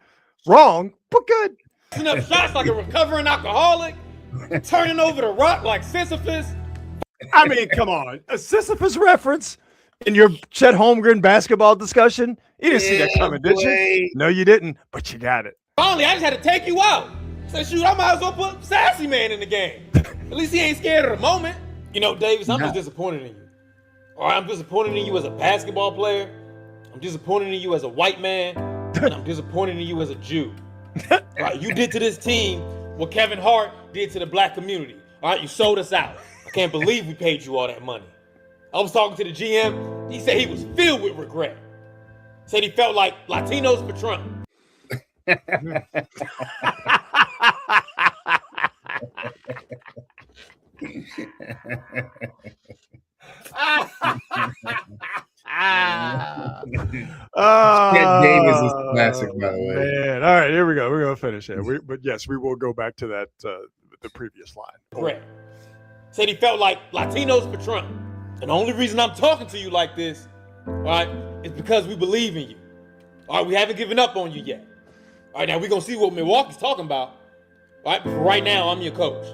Wrong, but good. Up shots like a recovering alcoholic, turning over the rock like Sisyphus. I mean, come on. A Sisyphus reference? In your Chet Holmgren basketball discussion, you didn't see that coming, did you? No, you didn't, but you got it. Finally, I just had to take you out. So shoot, I might as well put Sassy Man in the game. At least he ain't scared of the moment. You know, Davis, I'm just disappointed in you. All right, I'm disappointed in you as a basketball player. I'm disappointed in you as a white man. And I'm disappointed in you as a Jew. All right, you did to this team what Kevin Hart did to the black community. All right, you sold us out. I can't believe we paid you all that money. I was talking to the GM. He said he was filled with regret. Said he felt like Latinos for Trump. Davis is classic, by the way. Man. All right, here we go. We're going to finish it. But yes, we will go back to that, the previous line. Correct. Said he felt like Latinos for Trump. And the only reason I'm talking to you like this, all right, is because we believe in you. All right, we haven't given up on you yet. All right, now we're going to see what Milwaukee's talking about. All right, but for right now, I'm your coach.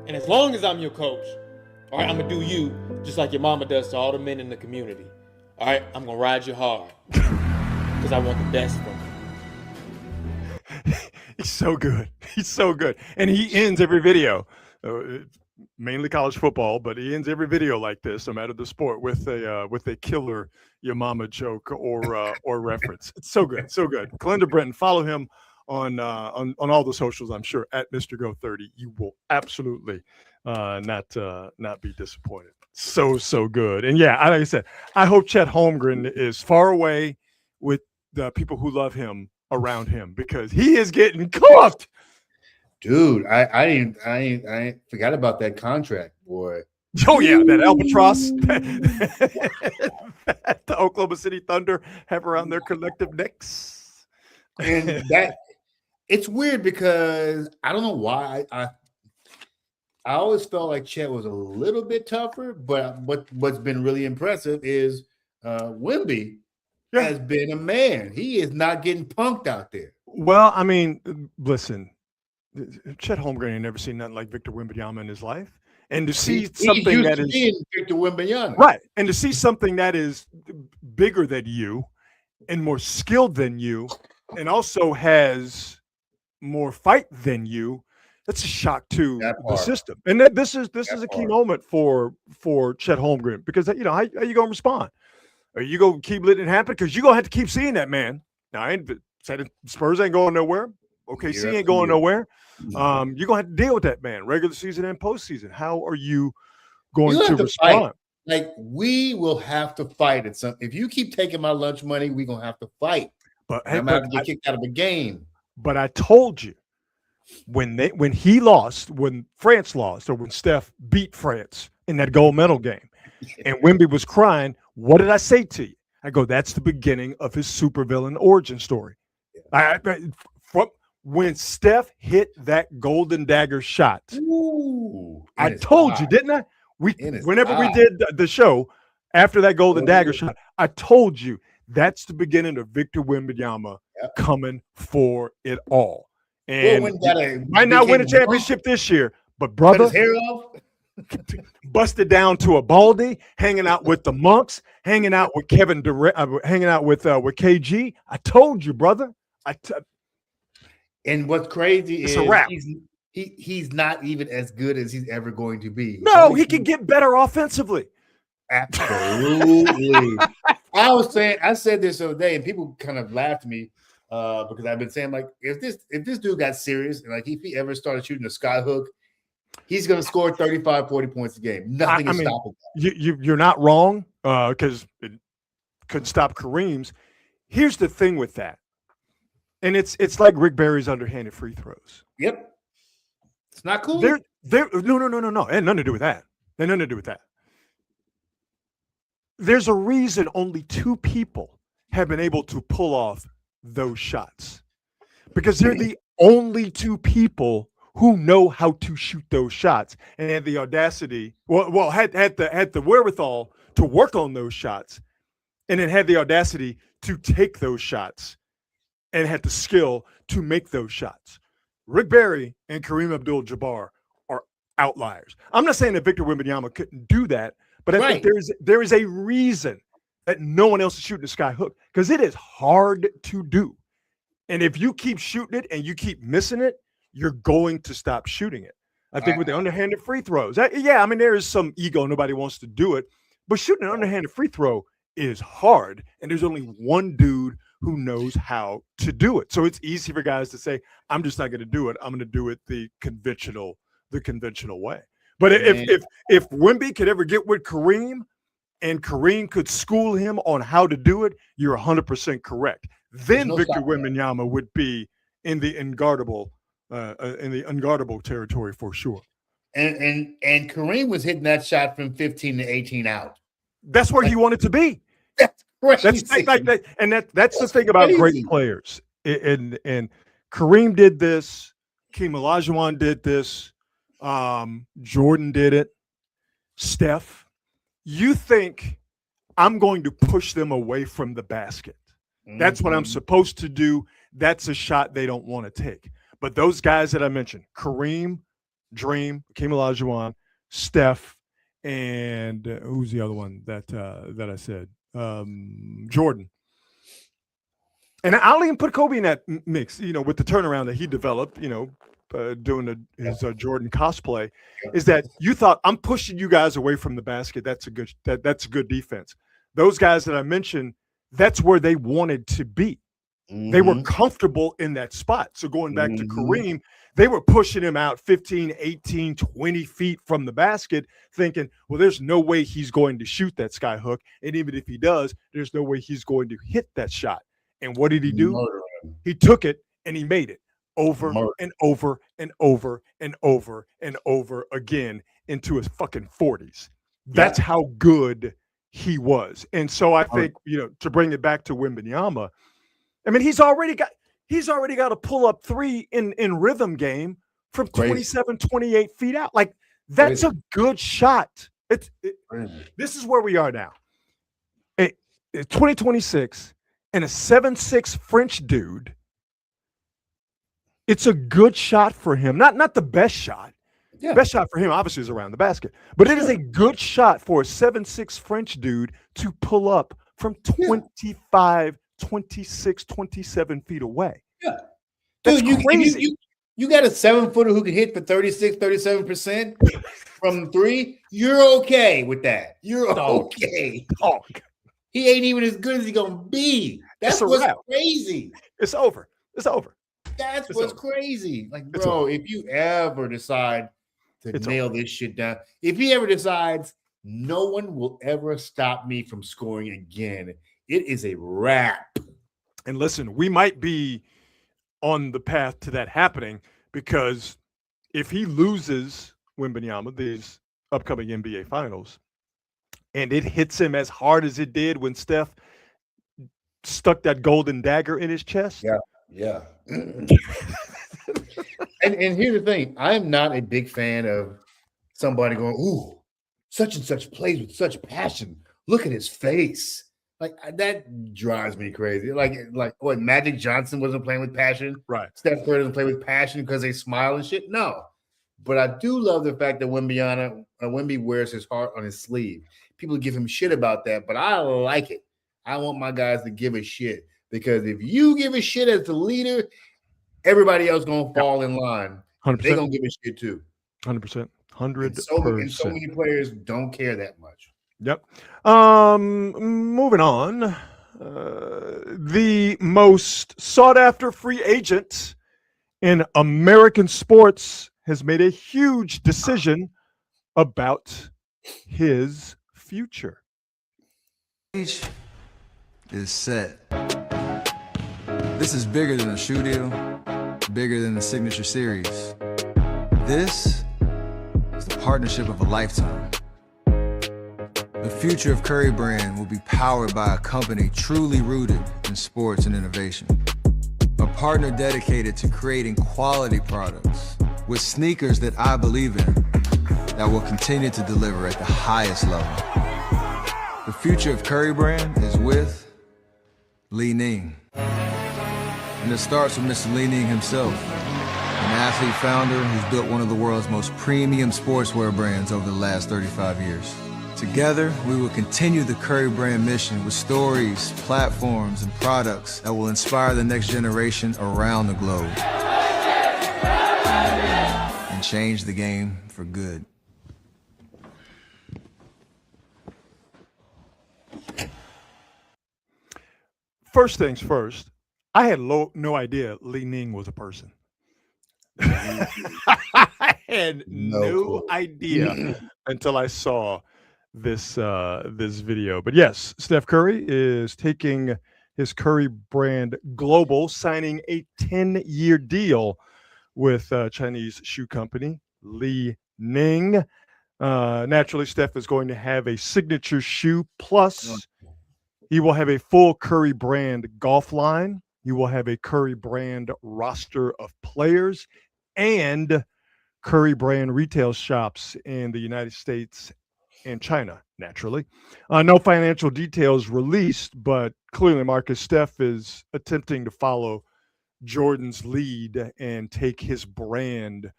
And as long as I'm your coach, all right, I'm going to do you just like your mama does to all the men in the community. All right, I'm going to ride you hard because I want the best from you. He's so good. He's so good. And he ends every video, mainly college football, but he ends every video like this, no matter the sport, with a killer your mama joke or reference. It's so good, so good. Kalenda Brenton, follow him on all the socials. I'm sure at Mr. Go 30. You will absolutely not be disappointed. So good. And yeah, like I said, I hope Chet Holmgren is far away with the people who love him around him because he is getting cooked. Dude, I forgot about that contract, boy. Oh yeah, that albatross that the Oklahoma City Thunder have around their collective necks. And that it's weird because I don't know why I always felt like Chet was a little bit tougher, but what's been really impressive is Wemby has been a man. He is not getting punked out there. Well, I mean, listen, Chet Holmgren ain't never seen nothing like Victor Wembanyama in his life. And to see something that is Victor Wembanyama. Right. And to see something that is bigger than you and more skilled than you and also has more fight than you, that's a shock to the system. And this is a key moment for Chet Holmgren because how you gonna respond? Are you gonna keep letting it happen? Because you're gonna have to keep seeing that man. Now I ain't said Spurs ain't going nowhere. OKC ain't going nowhere. You're gonna have to deal with that man, regular season and postseason. How are you going to respond? Fight. Like we will have to fight at some. If you keep taking my lunch money, we're gonna have to fight. But I'm gonna have to get kicked out of a game. But I told you when he lost, when France lost, or when Steph beat France in that gold medal game, and Wemby was crying, what did I say to you? I go, that's the beginning of his supervillain origin story. When Steph hit that golden dagger shot, I told you, didn't I? Whenever we did the show after that golden dagger shot, I told you that's the beginning of Victor Wembanyama coming for it all. And might not win a championship this year, but brother, his hair off. busted down to a baldy, hanging out with the monks, hanging out with Kevin Durant, hanging out with KG. I told you, brother. And what's crazy it's is a wrap. He's not even as good as he's ever going to be. No, he can get better offensively. Absolutely. I said this the other day, and people kind of laughed at me because I've been saying, like, if this dude got serious and like if he ever started shooting a sky hook, he's going to score 35, 40 points a game. Nothing is stopping that. You're not wrong because it couldn't stop Kareem's. Here's the thing with that. And it's like Rick Barry's underhanded free throws. Yep. It's not cool. No. It had nothing to do with that. There's a reason only two people have been able to pull off those shots. Because they're the only two people who know how to shoot those shots and had the audacity, had the wherewithal to work on those shots, and then had the audacity to take those shots and had the skill to make those shots. Rick Barry and Kareem Abdul-Jabbar are outliers. I'm not saying that Victor Wembanyama couldn't do that, but I think there is a reason that no one else is shooting the sky hook because it is hard to do. And if you keep shooting it and you keep missing it, you're going to stop shooting it. I think with the underhanded free throws, there is some ego. Nobody wants to do it. But shooting an underhanded free throw is hard. And there's only one dude who knows how to do it. So it's easy for guys to say, I'm just not going to do it. I'm going to do it the conventional way. But if Wemby could ever get with Kareem and Kareem could school him on how to do it, you're 100% correct. Then Victor Wembanyama would be in the unguardable territory for sure. And Kareem was hitting that shot from 15 to 18 out. That's where he wanted to be. That's crazy. That's the thing about great players. And Kareem did this. Hakeem Olajuwon did this. Jordan did it. Steph. You think I'm going to push them away from the basket. That's what I'm supposed to do. That's a shot they don't want to take. But those guys that I mentioned, Kareem, Dream, Hakeem Olajuwon, Steph, and who's the other one that I said? Jordan. And I'll even put Kobe in that mix, with the turnaround that he developed, doing his Jordan cosplay, is that you thought, I'm pushing you guys away from the basket. That's a good defense. Those guys that I mentioned, that's where they wanted to be. They were comfortable in that spot. So going back to Kareem, they were pushing him out 15, 18, 20 feet from the basket, thinking, well, there's no way he's going to shoot that sky hook. And even if he does, there's no way he's going to hit that shot. And what did he do? He took it and he made it over and over and over and over and over again into his fucking 40s. That's how good he was. And so I think, to bring it back to Wembanyama, I mean, he's already got a pull-up three in rhythm game from 27, 28 feet out. Like, that's a good shot. This is where we are now. 2026 and a 7'6" French dude. It's a good shot for him. Not the best shot. Yeah. Best shot for him, obviously, is around the basket. But it is a good shot for a 7'6" French dude to pull up from 25, 26, 27 feet away. Yeah. Dude, crazy. You got a 7-footer who can hit for 36, 37% from three. You're okay with that. You're okay. Dog. He ain't even as good as he's going to be. That's what's crazy. It's over. That's what's crazy. Like, bro, if you ever decide to nail this shit down, if he ever decides no one will ever stop me from scoring again, it is a wrap. And listen, we might be on the path to that happening, because if he loses Wembanyama these upcoming NBA Finals, and it hits him as hard as it did when Steph stuck that golden dagger in his chest. Yeah. And here's the thing. I'm not a big fan of somebody going, ooh, such and such plays with such passion. Look at his face. Like, that drives me crazy. Like what, Magic Johnson wasn't playing with passion? Right. Steph Curry doesn't play with passion because they smile and shit? No. But I do love the fact that Wemby wears his heart on his sleeve. People give him shit about that, but I like it. I want my guys to give a shit, because if you give a shit as the leader, everybody else going to fall in line. 100%. They're going to give a shit too. 100%. 100%. And so many players don't care that much. Yep. Moving on. The most sought-after free agent in American sports has made a huge decision about his future. Is set. This is bigger than a shoe deal, bigger than the signature series. This is the partnership of a lifetime. The future of Curry Brand will be powered by a company truly rooted in sports and innovation. A partner dedicated to creating quality products with sneakers that I believe in, that will continue to deliver at the highest level. The future of Curry Brand is with Li Ning. And it starts with Mr. Li Ning himself, an athlete founder who's built one of the world's most premium sportswear brands over the last 35 years. Together, we will continue the Curry brand mission with stories, platforms, and products that will inspire the next generation around the globe and change the game for good. First things first, I had no idea Li Ning was a person. I had no idea until I saw this video. But yes, Steph Curry is taking his Curry brand global, signing a 10-year deal with Chinese shoe company Li Ning. Naturally, Steph is going to have a signature shoe, plus he will have a full Curry brand golf line. He will have a Curry brand roster of players and Curry brand retail shops in the United States and China, naturally. No financial details released, but clearly Marcus, Steph is attempting to follow Jordan's lead and take his brand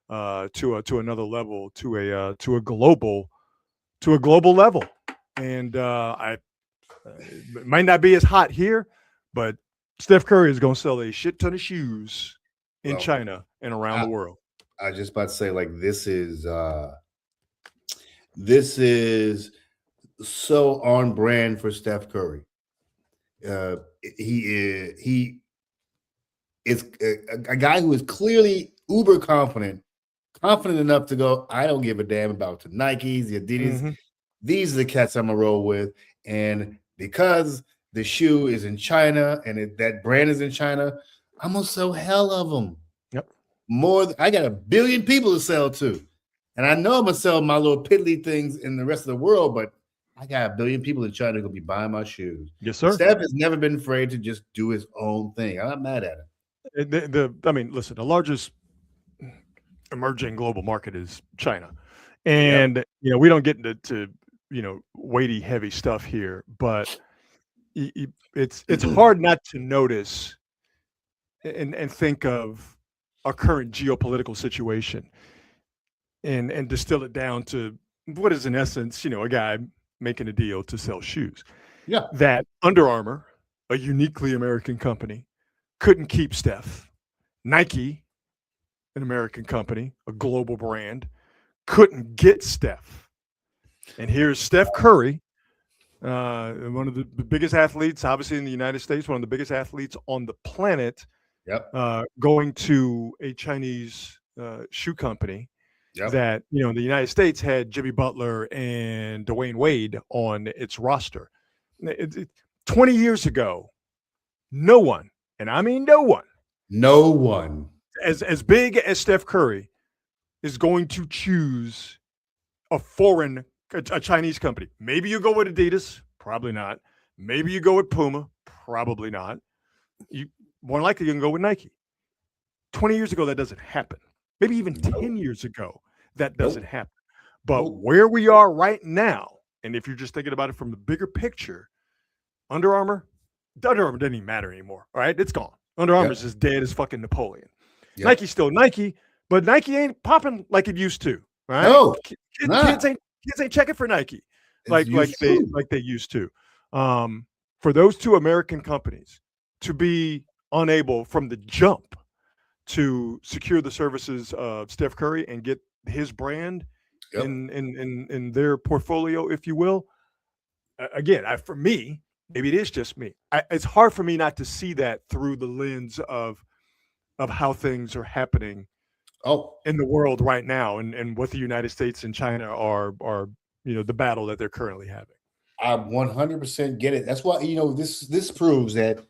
to another level, to a global level. And it might not be as hot here, but Steph Curry is going to sell a shit ton of shoes in China and around the world. I was just about to say, like, this is so on brand for Steph Curry. He is a guy who is clearly uber confident enough to go, I don't give a damn about the Nikes, the Adidas. Mm-hmm. These are the cats I'm gonna roll with. And because the shoe is in China and that brand is in China, I'm gonna sell hell of them. Yep. I got 1 billion people to sell to. And I know I'm gonna sell my little piddly things in the rest of the world, but I got 1 billion people in China gonna be buying my shoes. Yes, sir. Steph has never been afraid to just do his own thing. I'm not mad at him. I mean, listen, the largest emerging global market is China. And we don't get into weighty, heavy stuff here, but it's hard not to notice and think of our current geopolitical situation and distill it down to what is in essence, a guy making a deal to sell shoes. Yeah. That Under Armour, a uniquely American company, couldn't keep Steph. Nike, an American company, a global brand, couldn't get Steph. And here's Steph Curry, one of the biggest athletes, obviously in the United States, one of the biggest athletes on the planet, going to a Chinese shoe company that, in the United States had Jimmy Butler and Dwayne Wade on its roster. 20 years ago, no one, and I mean no one, as big as Steph Curry is going to choose a Chinese company. Maybe you go with Adidas, probably not. Maybe you go with Puma, probably not. You more likely you can go with Nike. 20 years ago, that doesn't happen. Maybe even 10 years ago, that doesn't happen. But where we are right now, and if you're just thinking about it from the bigger picture, Under Armour doesn't even matter anymore. All right, it's gone. Under Armour is just dead as fucking Napoleon. Nike's still Nike, but Nike ain't popping like it used to. Right? No, kids ain't checking for Nike like they used to. For those two American companies to be unable from the jump to secure the services of Steph Curry and get his brand in their portfolio, if you will. Again, for me, maybe it is just me. It's hard for me not to see that through the lens of how things are happening in the world right now, and what the United States and China are the battle that they're currently having. I 100% get it. That's why this proves that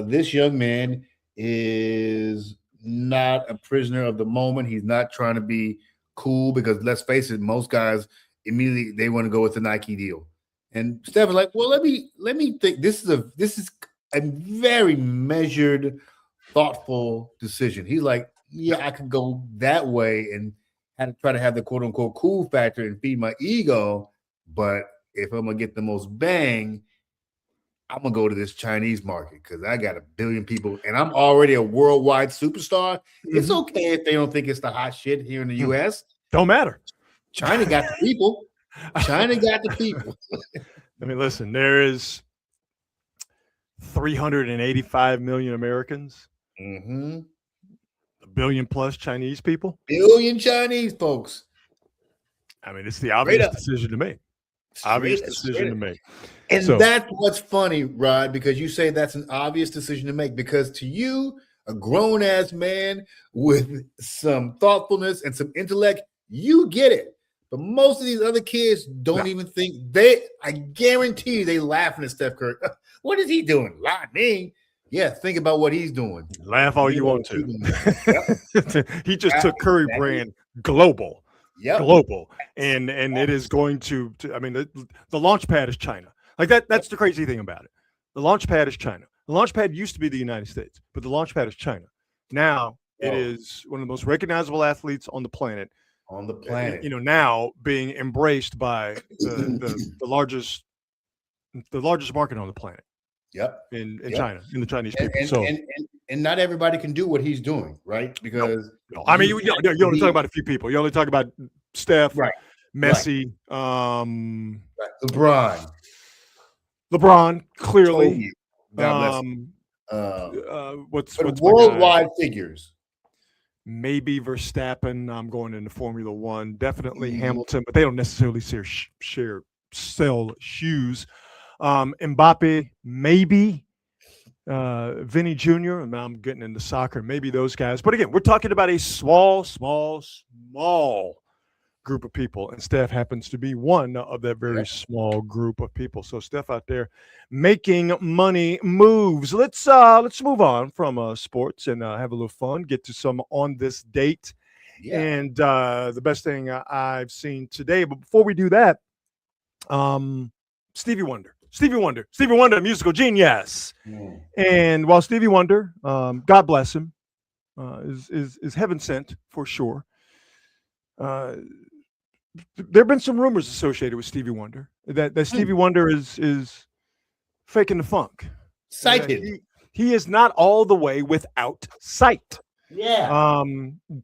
this young man is not a prisoner of the moment. He's not trying to be cool, because let's face it, most guys immediately they want to go with the Nike deal. And Steph is like, well, let me think. This is a very measured, thoughtful decision. He's like, yeah, I could go that way and try to have the quote unquote cool factor and feed my ego. But if I'm gonna get the most bang, I'm gonna go to this Chinese market because I got 1 billion people and I'm already a worldwide superstar. Mm-hmm. It's okay if they don't think it's the hot shit here in the US. Don't matter. China got the people. China got the people. I mean, listen, there is 385 million Americans, Mm-hmm. a billion plus Chinese people. Billion Chinese folks. I mean, it's the obvious up. decision to make. And So- that's what's funny, Rod, because you say that's an obvious decision to make. Because to you, a grown-ass man with some thoughtfulness and some intellect, you get it. But most of these other kids don't even think I guarantee they laughing at Steph Curry. What is he doing? Lightning. Yeah, think about what he's doing. Laugh all you want to. He just took Curry brand global. Yep. Global. And it is going to I mean, the launch pad is China. Like that's the crazy thing about it. The launch pad is China. The launch pad used to be the United States, but the launch pad is China. Now it is one of the most recognizable athletes on the planet. Now being embraced by the largest market on the planet. Yep. In China, in the Chinese people. And not everybody can do what he's doing, right? Because no. I mean, you only talk about a few people. You only talk about Steph, right, Messi, LeBron, clearly. What's worldwide figures? Maybe Verstappen. I'm going into Formula One. Definitely Hamilton, but they don't necessarily sell shoes. Mbappe, maybe. Vinny Jr. And I'm getting into soccer. Maybe those guys. But again, we're talking about a small group of people, and Steph happens to be one of that very small group of people. So Steph out there making money moves. Let's move on from sports and have a little fun. Get to some on this date. Yeah. And the best thing I've seen today. But before we do that, Stevie Wonder, musical genius. And while Stevie Wonder, God bless him, is heaven sent for sure. There have been some rumors associated with Stevie Wonder that Stevie Wonder is faking the funk. Sighted. He is not all the way without sight. Yeah.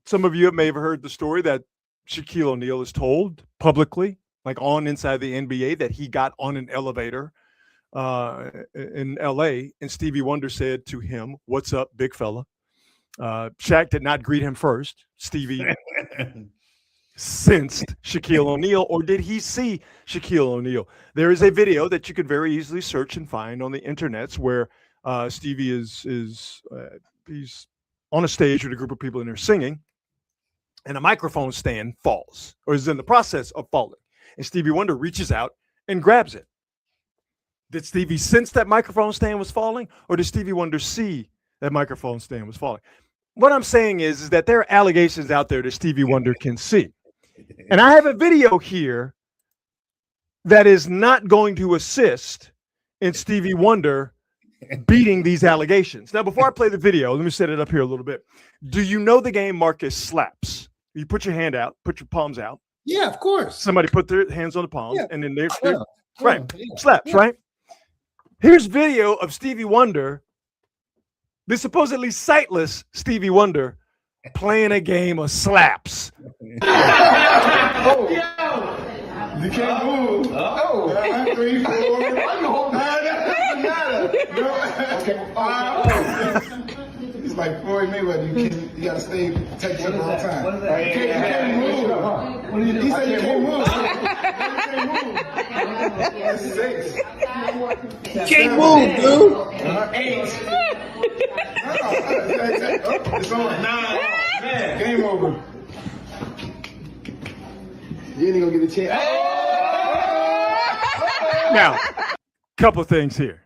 Some of you may have heard the story that Shaquille O'Neal is told publicly, like on Inside the NBA, that he got on an elevator in LA, and Stevie Wonder said to him, "What's up, big fella?" Shaq did not greet him first. Stevie sensed Shaquille O'Neal, or did he see Shaquille O'Neal? There is a video that you could very easily search and find on the internets where Stevie is he's on a stage with a group of people and they're singing, and a microphone stand falls or is in the process of falling, and Stevie Wonder reaches out and grabs it. Did Stevie sense that microphone stand was falling, or did Stevie Wonder see that microphone stand was falling? What I'm saying is that there are allegations out there that Stevie Wonder can see. And I have a video here that is not going to assist in Stevie Wonder beating these allegations. Now, before I play the video, let me set it up here a little bit. Do you know the game Marcus Slaps? You put your hand out, put your palms out. Yeah, of course. Somebody put their hands on the palms, and then they're right. Slaps, right? Here's video of Stevie Wonder, this supposedly sightless Stevie Wonder, playing a game of slaps. Oh, you can't move. Oh, 3, 4. It's like Floyd Mayweather. You gotta stay, take a long time. What is that? You can't move. He said you can't move. That's 6. Can't move, dude. 8. It's on 9. Man, game over. You ain't gonna get a chance. Now, couple of things here.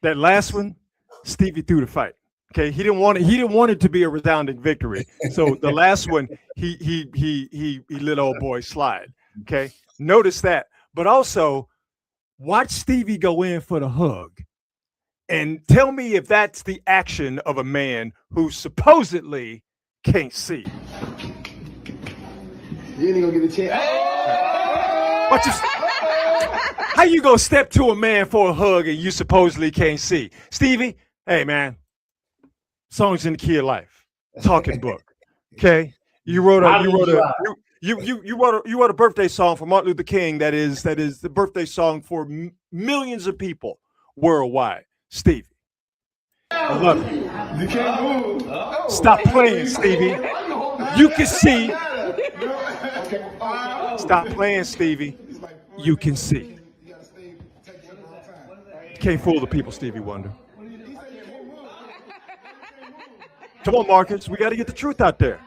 That last one, Stevie threw the fight. Okay, he didn't want it to be a resounding victory. So the last one, he let old boy slide. Okay, notice that. But also, watch Stevie go in for the hug, and tell me if that's the action of a man who supposedly can't see. You ain't gonna get a chance. Watch this. How you gonna step to a man for a hug and you supposedly can't see? Stevie, hey man, songs in the key of life, talking book. Okay, you wrote You wrote a birthday song for Martin Luther King that is the birthday song for millions of people worldwide. Stevie, I love it. You can't move. Stop playing, Stevie. You can see. Stop playing, Stevie. You can see. You can't fool the people, Stevie Wonder. Come on, Marcus. We got to get the truth out there.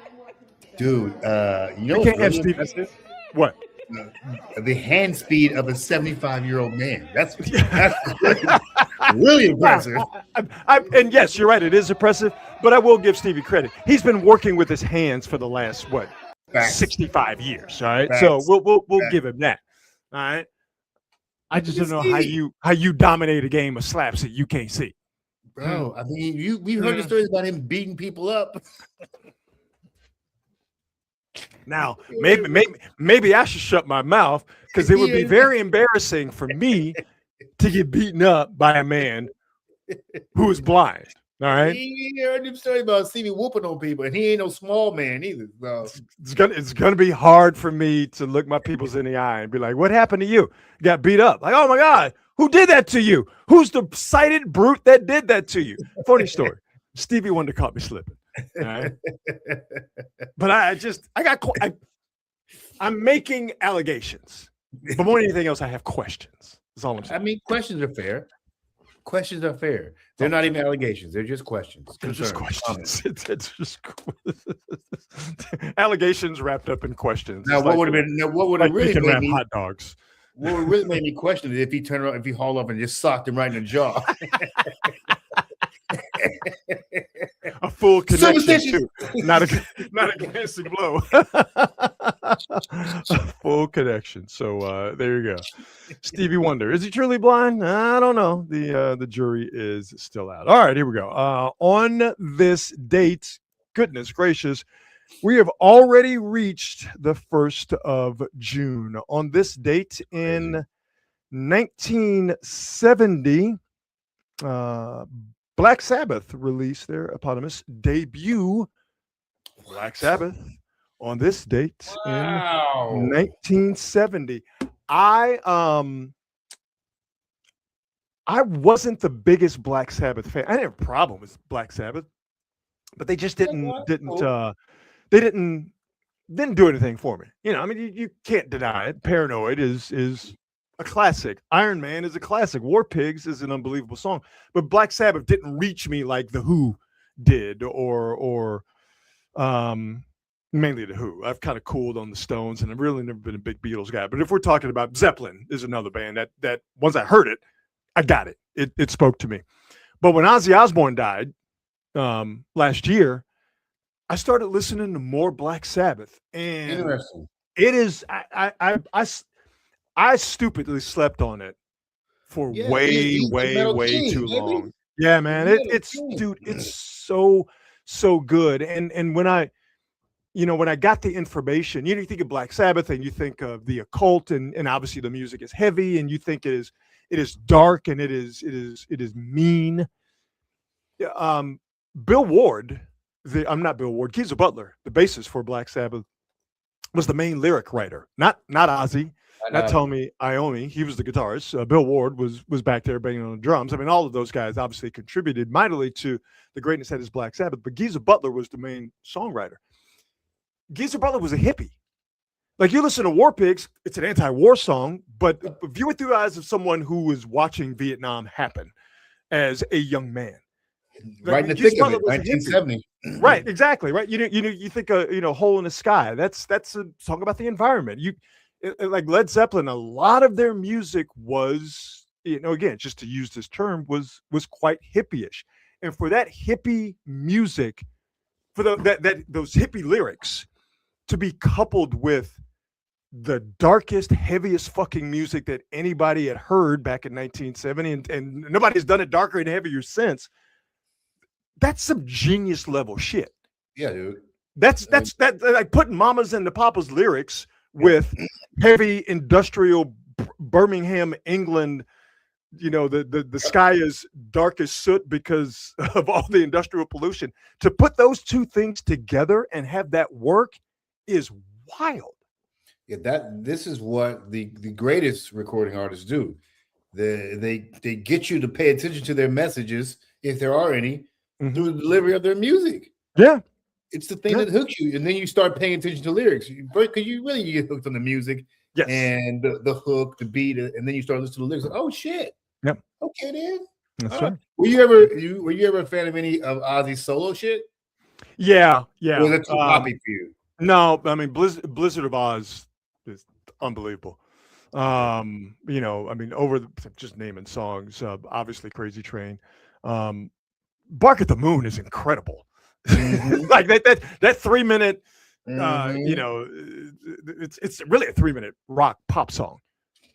Dude, you know You can't have what's really Stevie. impressive? What? The hand speed of a 75-year-old man. That's really impressive. And yes, you're right. It is impressive, but I will give Stevie credit. He's been working with his hands for the last, Facts. 65 years. All right. Facts. So we'll give him that. All right. I just don't know how you dominate a game of slaps that you can't see. Bro, I mean, we've heard the stories about him beating people up. Now, maybe I should shut my mouth because it would be very embarrassing for me to get beaten up by a man who is blind. All right. He heard them stories about Stevie whooping on people, and he ain't no small man either. So. It's gonna be hard for me to look my peoples in the eye and be like, "What happened to you? You got beat up?" Like, "Oh my God, who did that to you? Who's the sighted brute that did that to you?" Funny story. Stevie Wonder caught me slipping. All right. But I'm making allegations. But more than anything else, I have questions. That's all I'm saying. I mean, questions are fair. Questions are fair. They're not even allegations. They're just questions. They're just Concerns. questions. It's just allegations wrapped up in questions. Now, what would have been? What would have really picking made around me? hot dogs? What would really made me question it if he turned around, if he hauled up and just socked him right in the jaw. A full connection Superstition. too. Not a glancing blow. A full connection. So there you go. Stevie Wonder. Is he truly blind? I don't know. The jury is still out. All right, here we go. On this date, goodness gracious, we have already reached the 1st of June. On this date in 1970, Black Sabbath released their eponymous debut, Black Sabbath, on this date in 1970. I wasn't the biggest Black Sabbath fan. I didn't have a problem with Black Sabbath, but they just didn't do anything for me. You know, I mean, you can't deny it. Paranoid is a classic. Iron Man is a classic. War Pigs is an unbelievable song. But Black Sabbath didn't reach me like The Who did, or mainly The Who. I've kind of cooled on the Stones, and I've really never been a big Beatles guy. But if we're talking about Zeppelin, is another band that once I heard it, I got it. It spoke to me. But when Ozzy Osbourne died last year, I started listening to more Black Sabbath, and Interesting. it is I stupidly slept on it for way too long. Yeah, man. It's so good. And when I got the information, you think of Black Sabbath and you think of the occult, and obviously the music is heavy, and you think it is dark, and it is mean. Bill Ward, I'm not Bill Ward, Geezer Butler, the bassist for Black Sabbath, was the main lyric writer, not Ozzy. Not Tommy Iommi, he was the guitarist. Bill Ward was back there banging on the drums. I mean, all of those guys obviously contributed mightily to the greatness that is Black Sabbath, but Geezer Butler was the main songwriter. Geezer Butler was a hippie. Like, you listen to War Pigs, it's an anti-war song, but view it through the eyes of someone who was watching Vietnam happen as a young man. Right in the thick of it, 1970. Right, exactly. Right. You think Hole in the Sky. That's a song about the environment. Like Led Zeppelin, a lot of their music was, again, just to use this term, was quite hippie-ish. And for that hippie music, for those hippie lyrics to be coupled with the darkest, heaviest fucking music that anybody had heard back in 1970, and nobody's done it darker and heavier since, that's some genius level shit. Yeah, dude. That's like putting Mamas and the Papas lyrics with heavy industrial Birmingham, England, the sky is dark as soot because of all the industrial pollution. To put those two things together and have that work is wild. This is what the greatest recording artists do. They get you to pay attention to their messages, if there are any, through the delivery of their music. Yeah. It's the thing that hooks you, and then you start paying attention to lyrics because you really get hooked on the music and the hook, the beat, and then you start listening to the lyrics. Like, oh shit! Yep. Okay, then. That's right. Were you ever a fan of any of Ozzy's solo shit? Yeah. Or was it too poppy for you? No, I mean Blizzard of Oz is unbelievable. Over just naming songs, obviously Crazy Train. Bark at the Moon is incredible. Like that 3 minute, it's really a 3 minute rock pop song.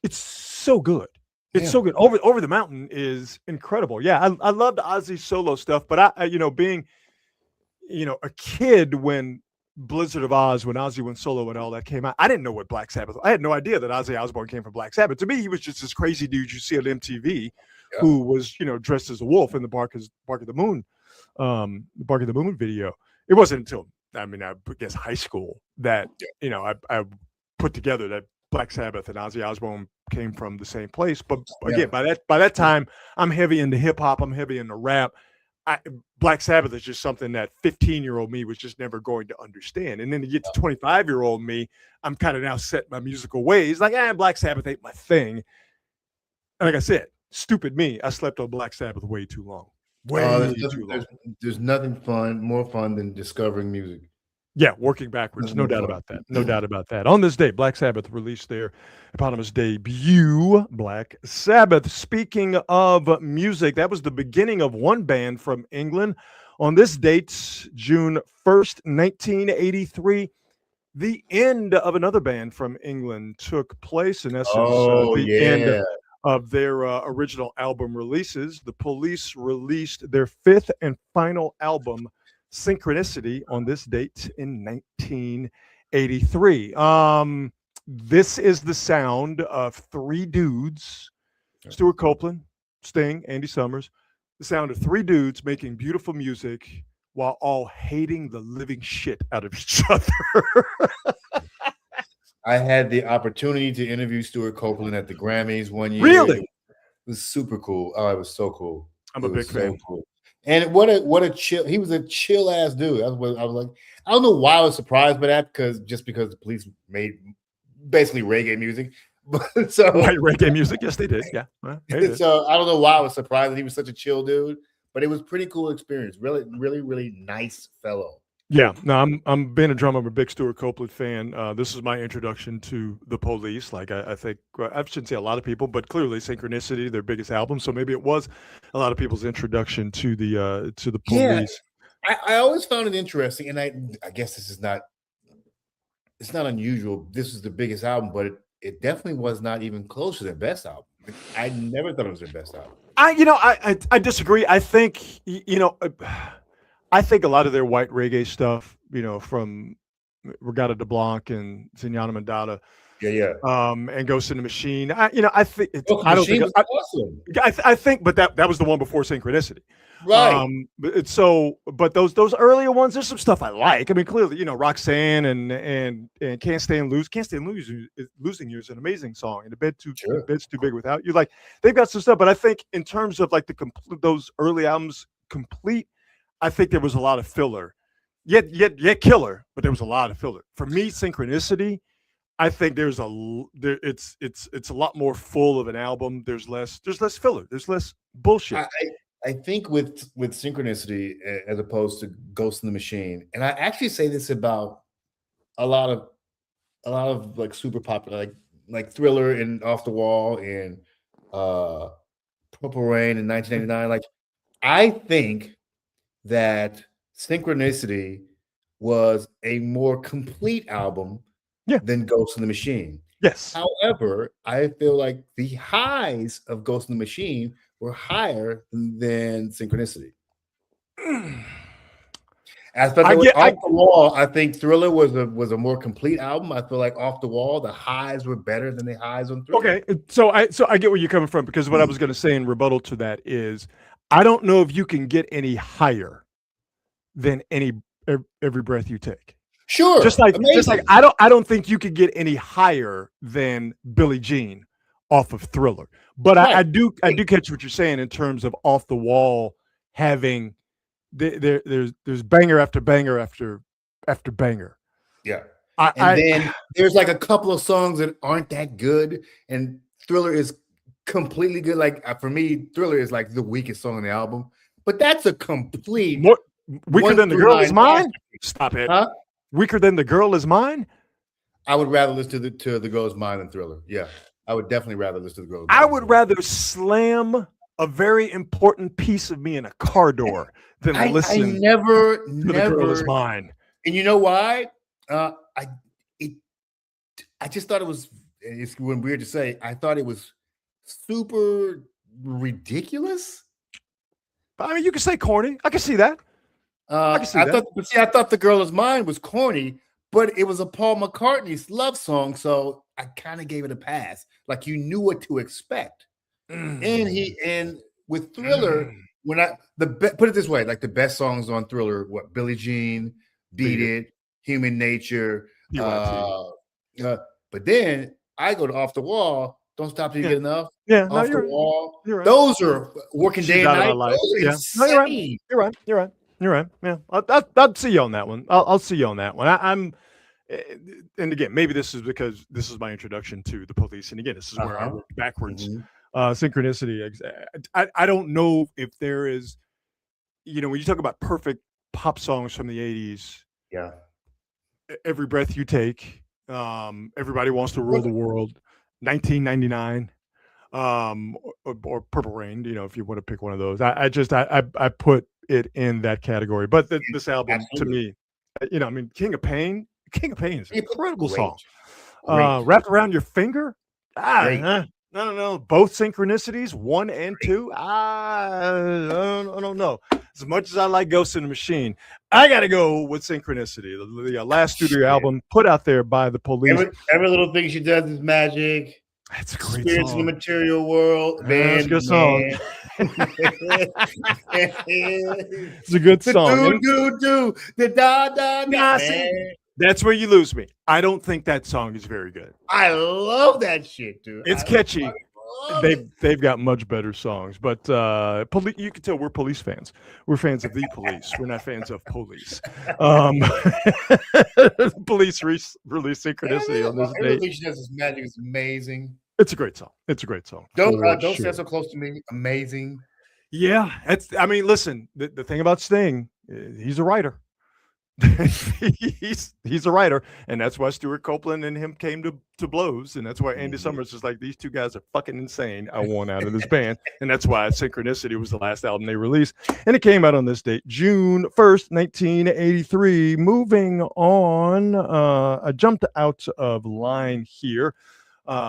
It's so good. It's so good. Over the Mountain is incredible. Yeah, I loved Ozzy's solo stuff, but I being, a kid when Blizzard of Oz, when Ozzy went solo and all that came out, I didn't know what Black Sabbath. I had no idea that Ozzy Osbourne came from Black Sabbath. To me, he was just this crazy dude you see on MTV, who was dressed as a wolf in the Bark of the Moon video. It wasn't until I guess high school that I put together that Black Sabbath and Ozzy Osbourne came from the same place. But again, by that time, I'm heavy into hip hop. I'm heavy into rap. Black Sabbath is just something that 15-year-old me was just never going to understand. And then to get to 25-year-old me, I'm kind of now set my musical ways. Like, Black Sabbath ain't my thing. And like I said, stupid me, I slept on Black Sabbath way too long. There's nothing more fun than discovering music. Yeah, working backwards. No doubt about that. No doubt about that. On this day, Black Sabbath released their eponymous debut, Black Sabbath. Speaking of music, that was the beginning of one band from England. On this date, June 1st, 1983, the end of another band from England took place. In essence, end of their original album releases. The Police released their fifth and final album, Synchronicity, on this date in 1983. This is the sound of three dudes, Stuart Copeland, Sting, Andy Summers, the sound of three dudes making beautiful music while all hating the living shit out of each other. I had the opportunity to interview Stuart Copeland at the Grammys one year. Really? It was super cool. Oh, it was so cool. I'm a big fan. Cool. And what a chill. He was a chill ass dude. I was like, I don't know why I was surprised by that, because the Police made basically reggae music. But so white reggae music, yes, they did. Yeah. So I don't know why I was surprised that he was such a chill dude, but it was pretty cool experience. Really, really, really nice fellow. Yeah, no, I'm being a drummer. I'm a big Stuart Copeland fan. This is my introduction to the Police. Like I think I shouldn't say a lot of people, but clearly Synchronicity, their biggest album. So maybe it was a lot of people's introduction to the Police. Yeah, I always found it interesting, and I guess it's not unusual. This is the biggest album, but it definitely was not even close to their best album. I never thought it was their best album. I disagree. I think I think a lot of their white reggae stuff, from Regatta de Blanc and Zenyatta Mandata, and Ghost in the Machine. I think awesome. I think, but that was the one before Synchronicity, right? But those earlier ones, there's some stuff I like. I mean, clearly, Roxanne and Can't Stand Losing You is an amazing song, and Bed's Too Big Without You. Like, they've got some stuff, but I think in terms of like those early albums complete, I think there was a lot of filler, yet killer, but there was a lot of filler. For me, Synchronicity, I think it's a lot more full of an album. There's less filler. There's less bullshit. I think with Synchronicity as opposed to Ghost in the Machine, and I actually say this about a lot of like super popular like Thriller and Off the Wall and Purple Rain in 1989. Like, I think that Synchronicity was a more complete album than Ghost in the Machine. Yes. However, I feel like the highs of Ghost in the Machine were higher than Synchronicity. Especially Off the Wall, I think Thriller was a more complete album. I feel like Off the Wall, the highs were better than the highs on Thriller. Okay, so I get where you're coming from, because what I was going to say in rebuttal to that is, I don't know if you can get any higher than Every Breath You Take. Sure. Just like Amazing. I don't think you could get any higher than Billie Jean off of Thriller. But Right. I do catch what you're saying in terms of Off the Wall having there's banger after banger after banger. Yeah. I Then there's like a couple of songs that aren't that good, and Thriller is completely good. Like for me, Thriller is like the weakest song on the album, but that's a complete more weaker than The Girl Is Mine. Stop it. Huh? Weaker than The Girl Is Mine. I would rather listen to the Girl Is Mine than Thriller. Yeah, I would definitely rather listen to the Girl Is Mine. I would rather slam a very important piece of me in a car door than listen. I never to The Girl Is Mine. And you know why? I just thought it's weird to say. I thought it was super ridiculous. I mean, you could say corny. I can see that. I thought The Girl Is Mine was corny, but it was a Paul McCartney's love song, so I kind of gave it a pass. Like you knew what to expect. And with Thriller, put it this way, like the best songs on Thriller, what Billie Jean, Beat It, Human Nature, but then I go to Off the Wall. Don't stop till you get enough. Yeah, Off the Wall. Right. Those are Working Day and Night. Those are insane. You're right. Yeah, I'll see you on that one. I'll see you on that one. I'm, and again, maybe this is because this is my introduction to the Police, and again, this is where I work backwards. Synchronicity. I don't know if there is, when you talk about perfect pop songs from the 80s. Yeah. Every Breath You Take. Everybody Wants to Rule the World. 1999. Or Purple Rain, if you want to pick one of those. I put it in that category. But this album, to me, King of Pain is an incredible song. Wrapped Around Your Finger. No. Both Synchronicities, 1 and 2. I don't know. As much as I like Ghost in the Machine, I got to go with Synchronicity, the last studio album put out there by the Police. Every little thing she does is magic. That's a great Spirits song. in the Material World. That's a good song. It's a good song. That's where you lose me. I don't think that song is very good. I love that shit, dude. It's catchy. They've got much better songs, but you can tell we're Police fans. We're fans of the Police. We're not fans of Police. Police released Synchronicity on this date. Everything she does is magic. Is amazing. It's a great song. Don't Stand So Close to Me. Amazing. Yeah, listen. The thing about Sting, he's a writer. he's a writer, and that's why Stuart Copeland and him came to blows, and that's why Andy Summers is like, these two guys are fucking insane. I want out of this band, and that's why Synchronicity was the last album they released, and it came out on this date, June 1st, 1983. Moving on, I jumped out of line here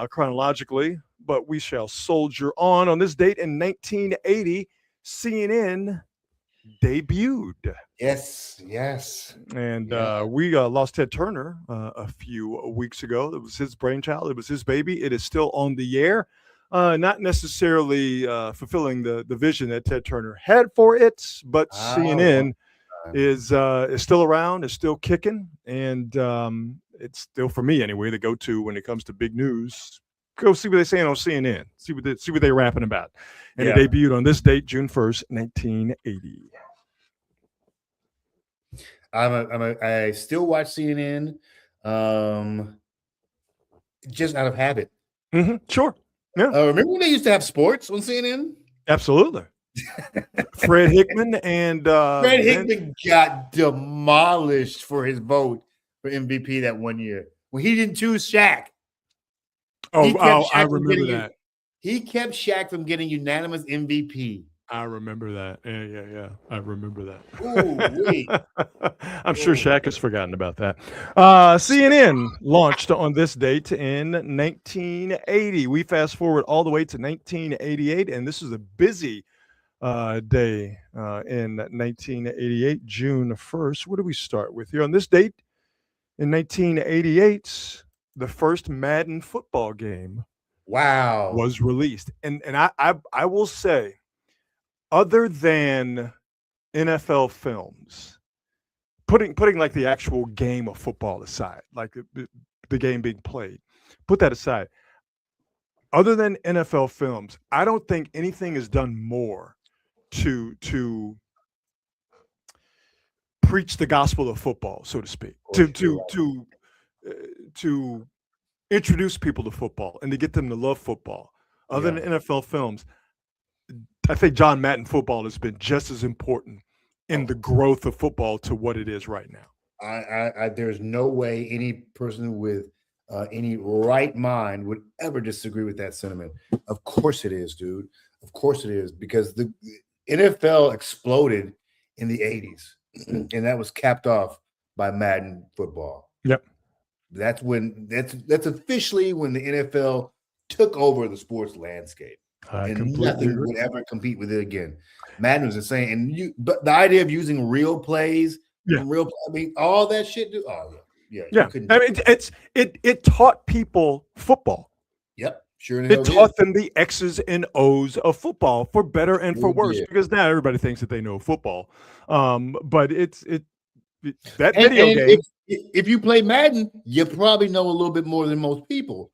chronologically, but we shall soldier on. On this date in 1980, CNN debuted. Yes. And we lost Ted Turner a few weeks ago. It was his brainchild. It was his baby. It is still on the air. Not necessarily fulfilling the vision that Ted Turner had for it, but CNN is still around, is still kicking, and it's still, for me anyway, the go-to when it comes to big news. Go see what they're saying on CNN. See what they're rapping about. And it debuted on this date, June 1st, 1980. I still watch CNN, just out of habit. Sure. Yeah. Remember when they used to have sports on CNN? Absolutely. Fred Hickman and Fred Hickman got demolished for his vote for MVP that one year when he didn't choose Shaq. I remember that. He kept Shaq from getting unanimous MVP. I remember that. Yeah. I remember that. Ooh, I'm sure Shaq has forgotten about that. CNN launched on this date in 1980. We fast forward all the way to 1988, and this is a busy day in 1988, June 1st. What do we start with here? On this date in 1988, the first Madden football game was released. And I will say, other than NFL Films putting like the actual game of football aside, like the game being played, put that aside. Other than NFL films, I don't think anything is done more to preach the gospel of football, so to speak, to introduce people to football and to get them to love football. Other than NFL films, I think John Madden football has been just as important in the growth of football to what it is right now. There's no way any person with any right mind would ever disagree with that sentiment. Of course it is, dude. Of course it is, because the NFL exploded in the 80s, and that was capped off by Madden football. Yep. That's officially when the NFL took over the sports landscape. And nothing would ever compete with it again. Madden was insane. But the idea of using real plays, all that shit, dude. Oh yeah. I mean, it taught people football. Yep, sure. It taught them the X's and O's of football, for better and for worse. Because now everybody thinks that they know football. But that video game. If you play Madden, you probably know a little bit more than most people.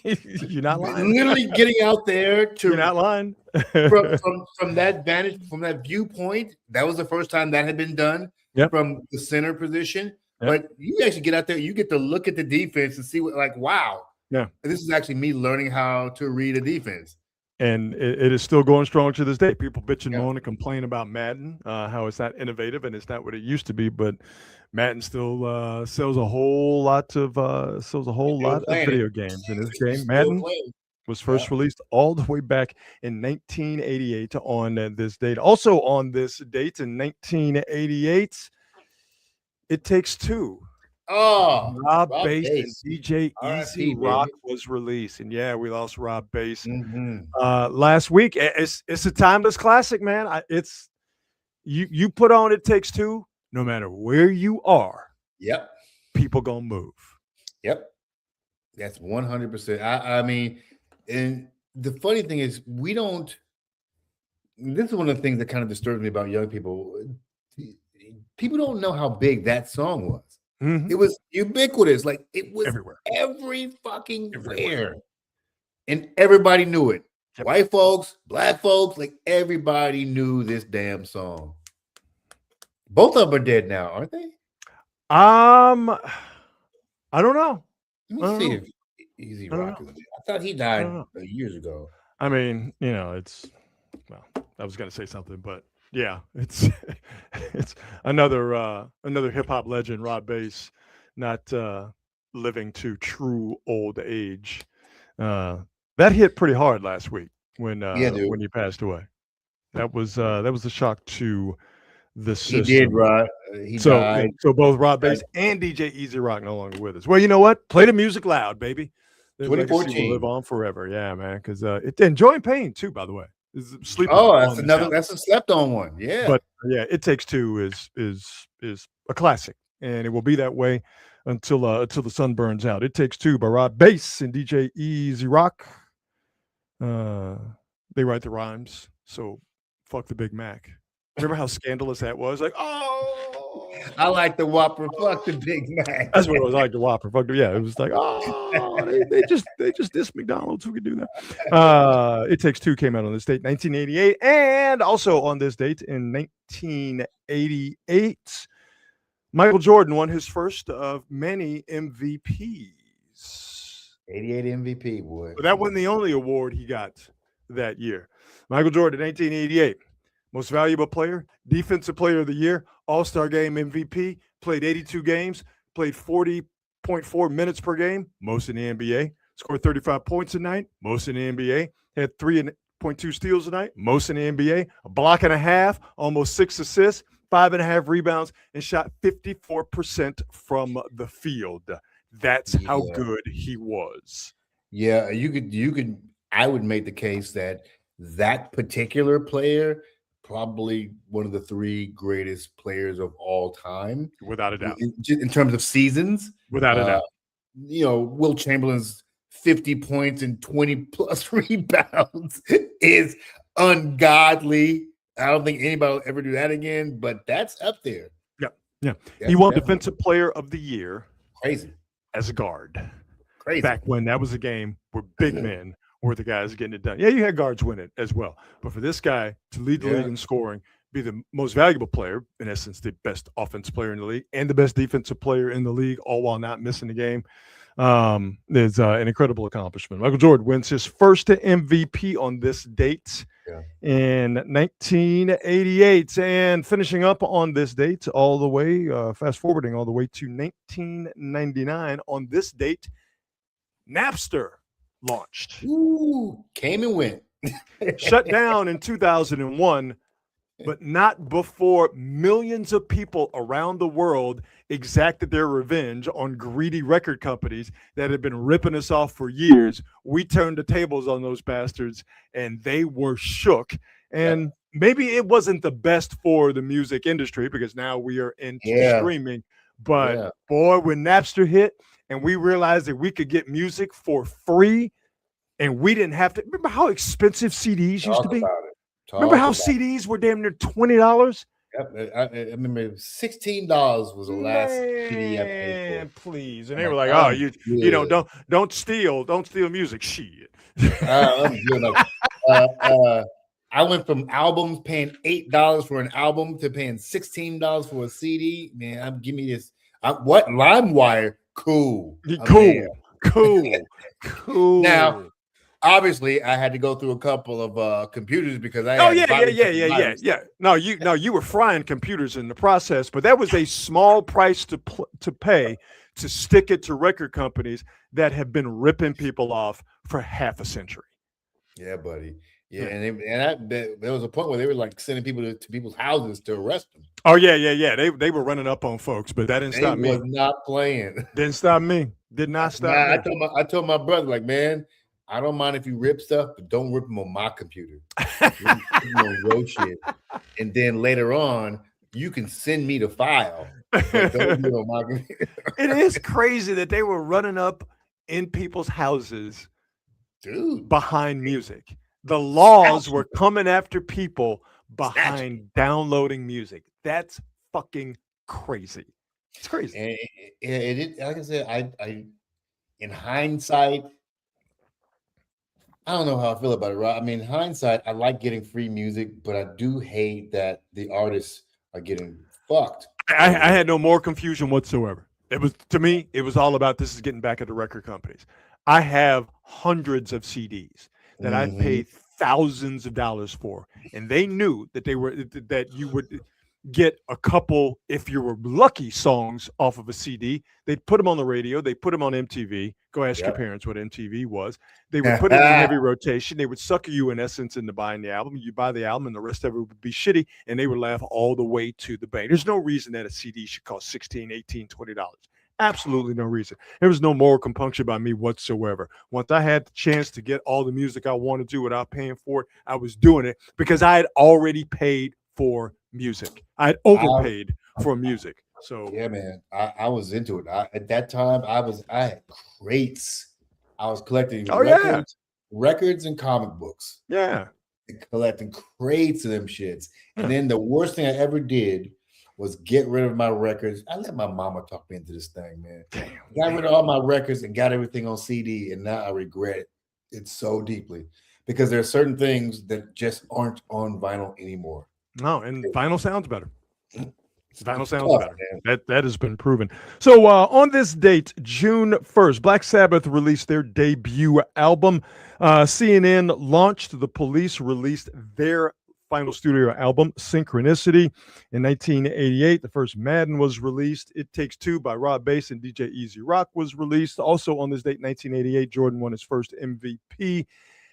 You're not lying. Literally getting out there to. You're not lying. from that vantage, from that viewpoint, that was the first time that had been done from the center position. But you actually get out there, you get to look at the defense and see what, like, wow. Yeah. This is actually me learning how to read a defense. And it is still going strong to this day. People bitch and moan and complain about Madden, how it's not innovative and it's not what it used to be. But Madden still sells a whole lot of video games. In this game, Madden was first released all the way back in 1988 on this date. Also on this date in 1988, It Takes Two. Oh, Rob Bass and DJ Easy Rock was released, and we lost Rob Bass last week. It's a timeless classic, man. It's you put on It Takes Two, no matter where you are. Yep, people gonna move. Yep, that's 100%. I mean, and the funny thing is, we don't. This is one of the things that kind of disturbs me about young people. People don't know how big that song was. Mm-hmm. It was ubiquitous. Like, it was everywhere. Where. And everybody knew it. Yep. White folks, black folks, like, everybody knew this damn song. Both of them are dead now, aren't they? I don't know. Let me see if Easy Rock is dead. I thought he died years ago. I mean, I was gonna say something, but yeah, it's another hip hop legend, Rob Bass, not living to true old age. That hit pretty hard last week when he passed away. That was a shock to the system. He did, Rod. He died. So both Rob Bass and DJ Easy Rock no longer with us. Well, you know what? Play the music loud, baby. 2014 will live on forever. Yeah, man. Because Enjoying Pain too, by the way. That's a slept on one. Yeah. But It Takes Two is a classic, and it will be that way until the sun burns out. It Takes Two by Rob Bass and DJ Easy Rock. They write the rhymes, so fuck the Big Mac. Remember how scandalous that was? Like, I like the Whopper. Fuck the Big Mac. That's what it was, like, the Whopper. Fuck it was like, they just dissed McDonald's. Who could do that? It Takes Two came out on this date, 1988, and also on this date in 1988, Michael Jordan won his first of many MVPs. 88 MVP, boy. But that wasn't the only award he got that year. Michael Jordan, 1988. Most valuable player, defensive player of the year, all-star game MVP, played 82 games, played 40.4 minutes per game, most in the NBA, scored 35 points a night, most in the NBA, had 3.2 steals a night, most in the NBA, a block and a half, almost 6 assists, 5.5 rebounds, and shot 54% from the field. That's how good he was. Yeah, I would make the case that particular player, probably one of the 3 greatest players of all time, without a doubt. In terms of seasons, without a doubt. Will Chamberlain's 50 points and 20 plus rebounds is ungodly. I don't think anybody will ever do that again, but that's up there. Yeah, Yeah. Yeah, He won definitely. Defensive Player of the Year Crazy. as a guard. Crazy. Back when that was a game where big men were the guys getting it done. Yeah, you had guards win it as well. But for this guy to lead the league in scoring, be the most valuable player, in essence, the best offensive player in the league, and the best defensive player in the league, all while not missing the game, is an incredible accomplishment. Michael Jordan wins his first MVP on this date in 1988, and finishing up on this date all the way, fast forwarding all the way to 1999 on this date, Napster launched. Ooh, came and went. Shut down in 2001, but not before millions of people around the world exacted their revenge on greedy record companies that had been ripping us off for years. We turned the tables on those bastards, and they were shook. And maybe it wasn't the best for the music industry because now we are into streaming. But boy, when Napster hit and we realized that we could get music for free and we didn't have to. Remember how expensive CDs used to be? Remember how CDs were damn near $20? Yep, I remember $16 was the last CD I paid for. Please, and they were like, "Oh, you know, don't steal music." Shit. I'm good. I went from albums paying $8 for an album to paying $16 for a CD. Man, give me this. What LimeWire? Cool. Cool. Now, obviously, I had to go through a couple of computers because I. Yeah. No, you were frying computers in the process, but that was a small price to pay to stick it to record companies that have been ripping people off for half a century. Yeah, buddy. Yeah, and there was a point where they were like sending people to people's houses to arrest them. Oh yeah. They were running up on folks, but that didn't stop me. Was not playing. Didn't stop me. Did not stop me. I told my brother, like, man, I don't mind if you rip stuff, but don't rip them on my computer. On your shit. And then later on, you can send me the file, but don't do it on my computer. It is crazy that they were running up in people's houses, dude, behind music. The laws were coming after people behind downloading music. That's fucking crazy. It's crazy. And like I said, I in hindsight, I don't know how I feel about it, right? I mean, in hindsight, I like getting free music, but I do hate that the artists are getting fucked. I had no more confusion whatsoever. It was, to me, it was all about this is getting back at the record companies. I have hundreds of CDs that I paid thousands of dollars for, and they knew that that you would get a couple, if you were lucky, songs off of a CD. They'd put them on the radio. They put them on MTV. Go ask your parents what MTV was. They would put it in heavy rotation. They would sucker you, in essence, into buying the album. You buy the album, and the rest of it would be shitty, and they would laugh all the way to the bank. There's no reason that a CD should cost $16, $18, $20. Absolutely no reason. There was no moral compunction by me whatsoever. Once I had the chance to get all the music I wanted to without paying for it, I was doing it because I had already paid for music. I had overpaid for music. So yeah, man, I was into it. At that time, I had crates. I was collecting records and comic books. Yeah, and collecting crates of them shits. And then the worst thing I ever did was get rid of my records. I let my mama talk me into this thing, man. Got rid of all my records and got everything on CD, and now I regret it so deeply because there are certain things that just aren't on vinyl anymore. No, and vinyl sounds better. Vinyl sounds better. That has been proven. So on this date, June 1st, Black Sabbath released their debut album. CNN launched. The Police released their final studio album, Synchronicity. In 1988, the first Madden was released. It Takes Two by Rob Bass and DJ Easy Rock was released. Also on this date, 1988, Jordan won his first MVP.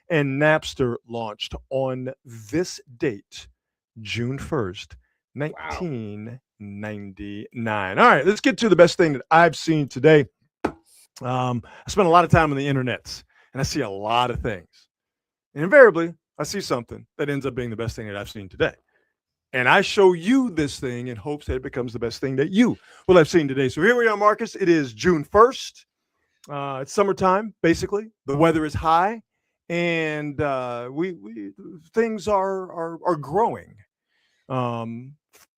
And Napster launched on this date, June 1st, 1999. All right, let's get to the best thing that I've seen today. I spent a lot of time on the internet, and I see a lot of things. And invariably, I see something that ends up being the best thing that I've seen today. And I show you this thing in hopes that it becomes the best thing that you will have seen today. So here we are, Marcus. It is June 1st. It's summertime, basically. The weather is high, and things are growing.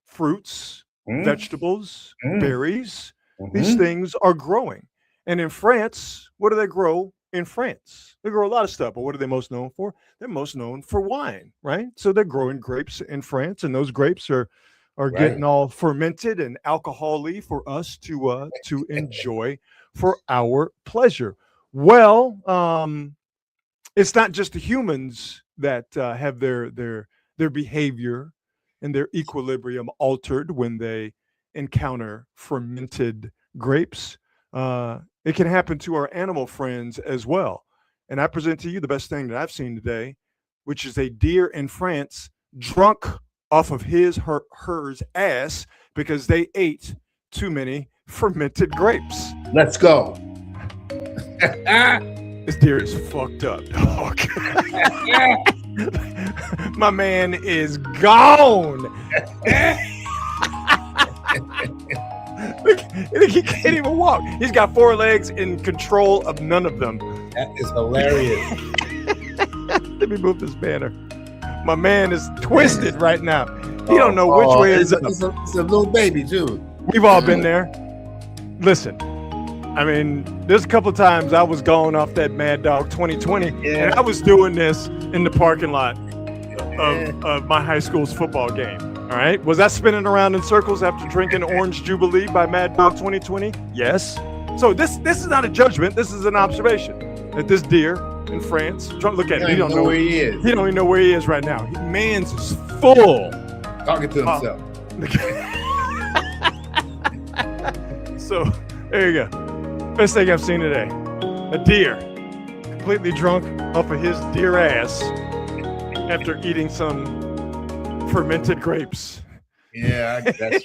Fruits vegetables, berries. These things are growing. And in France, what do they grow in France? They grow a lot of stuff, but what are they most known for? They're most known for wine, right? So they're growing grapes in France, and those grapes are getting all fermented and alcohol-y for us to enjoy for our pleasure. Well, it's not just the humans that have their behavior and their equilibrium altered when they encounter fermented grapes. It can happen to our animal friends as well. And I present to you the best thing that I've seen today, which is a deer in France drunk off of hers ass because they ate too many fermented grapes. Let's go. This deer is fucked up, dog. My man is gone. Look, he can't even walk. He's got 4 legs in control of none of them. That is hilarious. Let me move this banner. My man is twisted right now. He don't know which way is up. It's a little baby too. We've all been there. Listen, I mean, there's a couple of times I was going off that Mad Dog 2020, and I was doing this in the parking lot of my high school's football game. All right. Was I spinning around in circles after drinking Orange Jubilee by Mad Dog 2020? Yes. So this is not a judgment. This is an observation that this deer in France, look at him. He don't know where he is. He don't even know where he is right now. Man's is full. Talking to himself. So there you go. Best thing I've seen today. A deer completely drunk off of his deer ass after eating some fermented grapes. Yeah, that's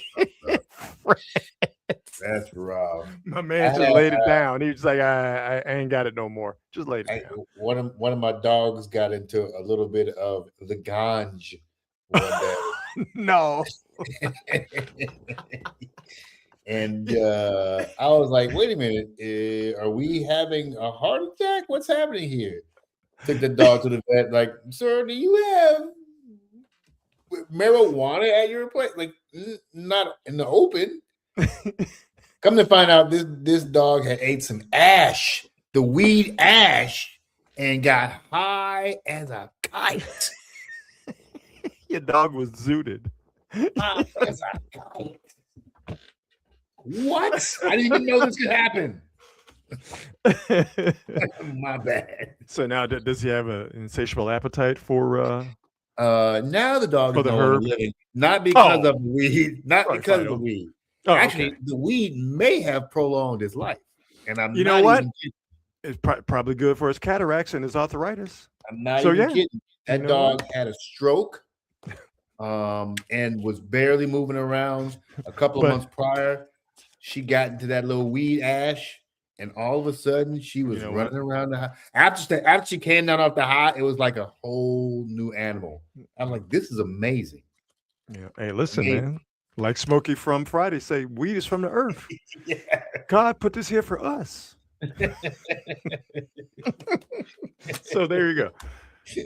that's rough. My man just laid it down. He was like, I ain't got it no more. Just laid it down. One of my dogs got into a little bit of the ganj one day. No. And I was like, wait a minute, are we having a heart attack? What's happening here? Took the dog to the vet, like, sir, do you have marijuana at your place? Like, not in the open. Come to find out, this dog had ate some ash, the weed ash, and got high as a kite. Your dog was zooted. High as a kite. What? I didn't even know this could happen. My bad. So now, does he have an insatiable appetite for? Now the dog for is the no herb, living, not because of weed, not because of the weed. Oh, actually, okay. the weed may have prolonged his life, and I'm. You not know what? even kidding. It's probably good for his cataracts and his arthritis. I'm not So, even yeah. kidding. That You know dog had a stroke, and was barely moving around. A couple of months prior, she got into that little weed ash, and all of a sudden she was running around the house. After she came down off the high, it was like a whole new animal. I'm like, this is amazing. Yeah. Hey, listen, man. Like Smokey from Friday say, weed is from the earth. Yeah. God put this here for us. So there you go.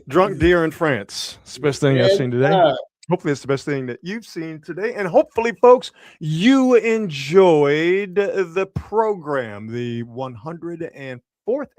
Drunk deer in France. It's the best thing I've seen today. Hopefully it's the best thing that you've seen today. And hopefully, folks, you enjoyed the program, the 104th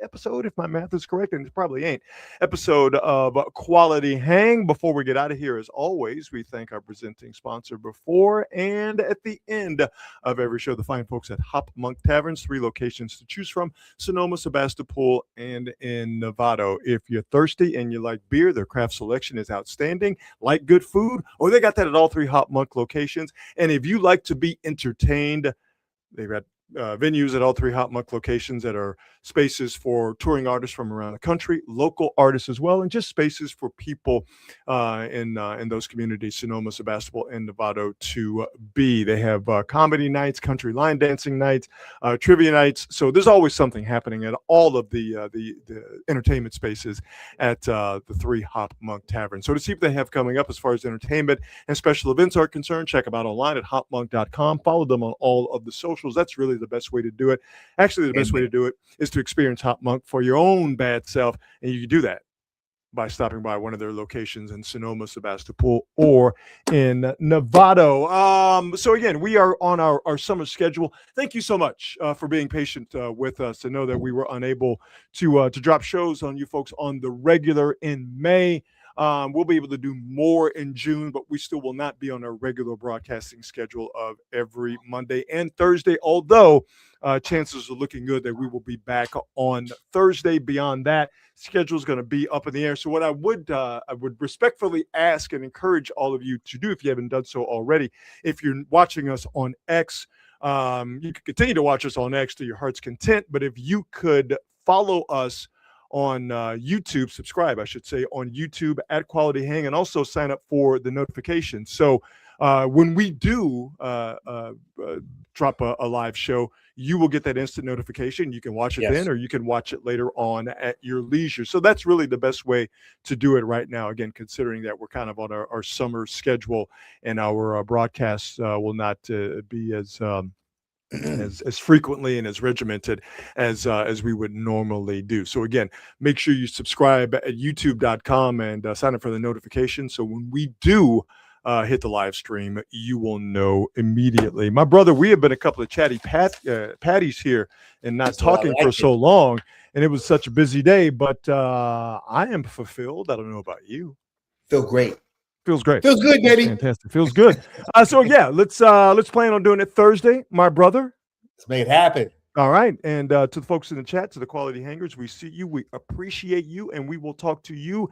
episode, if my math is correct, and it probably ain't, episode of Quality Hang. Before we get out of here, as always, we thank our presenting sponsor before and at the end of every show, the fine folks at Hop Monk Taverns, 3 locations to choose from: Sonoma, Sebastopol, and in Novato. If you're thirsty and you like beer, their craft selection is outstanding. Like good food, they got that at all 3 Hop Monk locations. And if you like to be entertained, they've got venues at all 3 Hop Monk locations that are spaces for touring artists from around the country, local artists as well, and just spaces for people in those communities, Sonoma, Sebastopol, and Novato, to be. They have comedy nights, country line dancing nights, trivia nights. So there's always something happening at all of the entertainment spaces at the 3 Hop Monk Tavern. So to see what they have coming up as far as entertainment and special events are concerned, check them out online at hopmonk.com. Follow them on all of the socials. That's really the best way to do it. Actually, the best way to do it is to experience Hop Monk for your own bad self, and you can do that by stopping by one of their locations in Sonoma, Sebastopol, or in Novato. So again, we are on our summer schedule. Thank you so much for being patient with us. I know that we were unable to drop shows on you folks on the regular in May. We'll be able to do more in June, but we still will not be on our regular broadcasting schedule of every Monday and Thursday, although chances are looking good that we will be back on Thursday. Beyond that, schedule is going to be up in the air. So what I would respectfully ask and encourage all of you to do, if you haven't done so already, if you're watching us on X, you can continue to watch us on X to your heart's content, but if you could follow us on YouTube, subscribe, I should say, on YouTube at Quality Hang, and also sign up for the notifications. So when we do drop a live show, you will get that instant notification. You can watch it then, or you can watch it later on at your leisure. So that's really the best way to do it right now. Again, considering that we're kind of on our summer schedule and our broadcasts will not be as frequently and as regimented as we would normally do. So again, make sure you subscribe at youtube.com and sign up for the notification. So when we do hit the live stream, you will know immediately. My brother, we have been a couple of chatty patties here and not talking for so long, and it was such a busy day, but I am fulfilled. I don't know about you. Feel great. Feels great. Feels good, baby. Fantastic. Feels good. So yeah, let's plan on doing it Thursday, my brother. Let's make it happen. All right. And to the folks in the chat, to the Quality Hangers, we see you, we appreciate you, and we will talk to you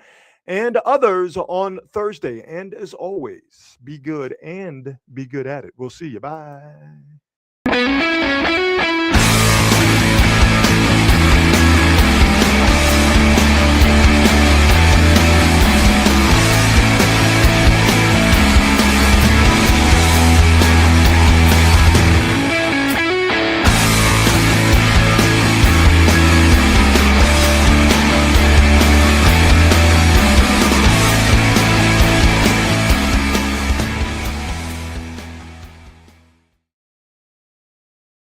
and others on Thursday. And as always, be good and be good at it. We'll see you. Bye.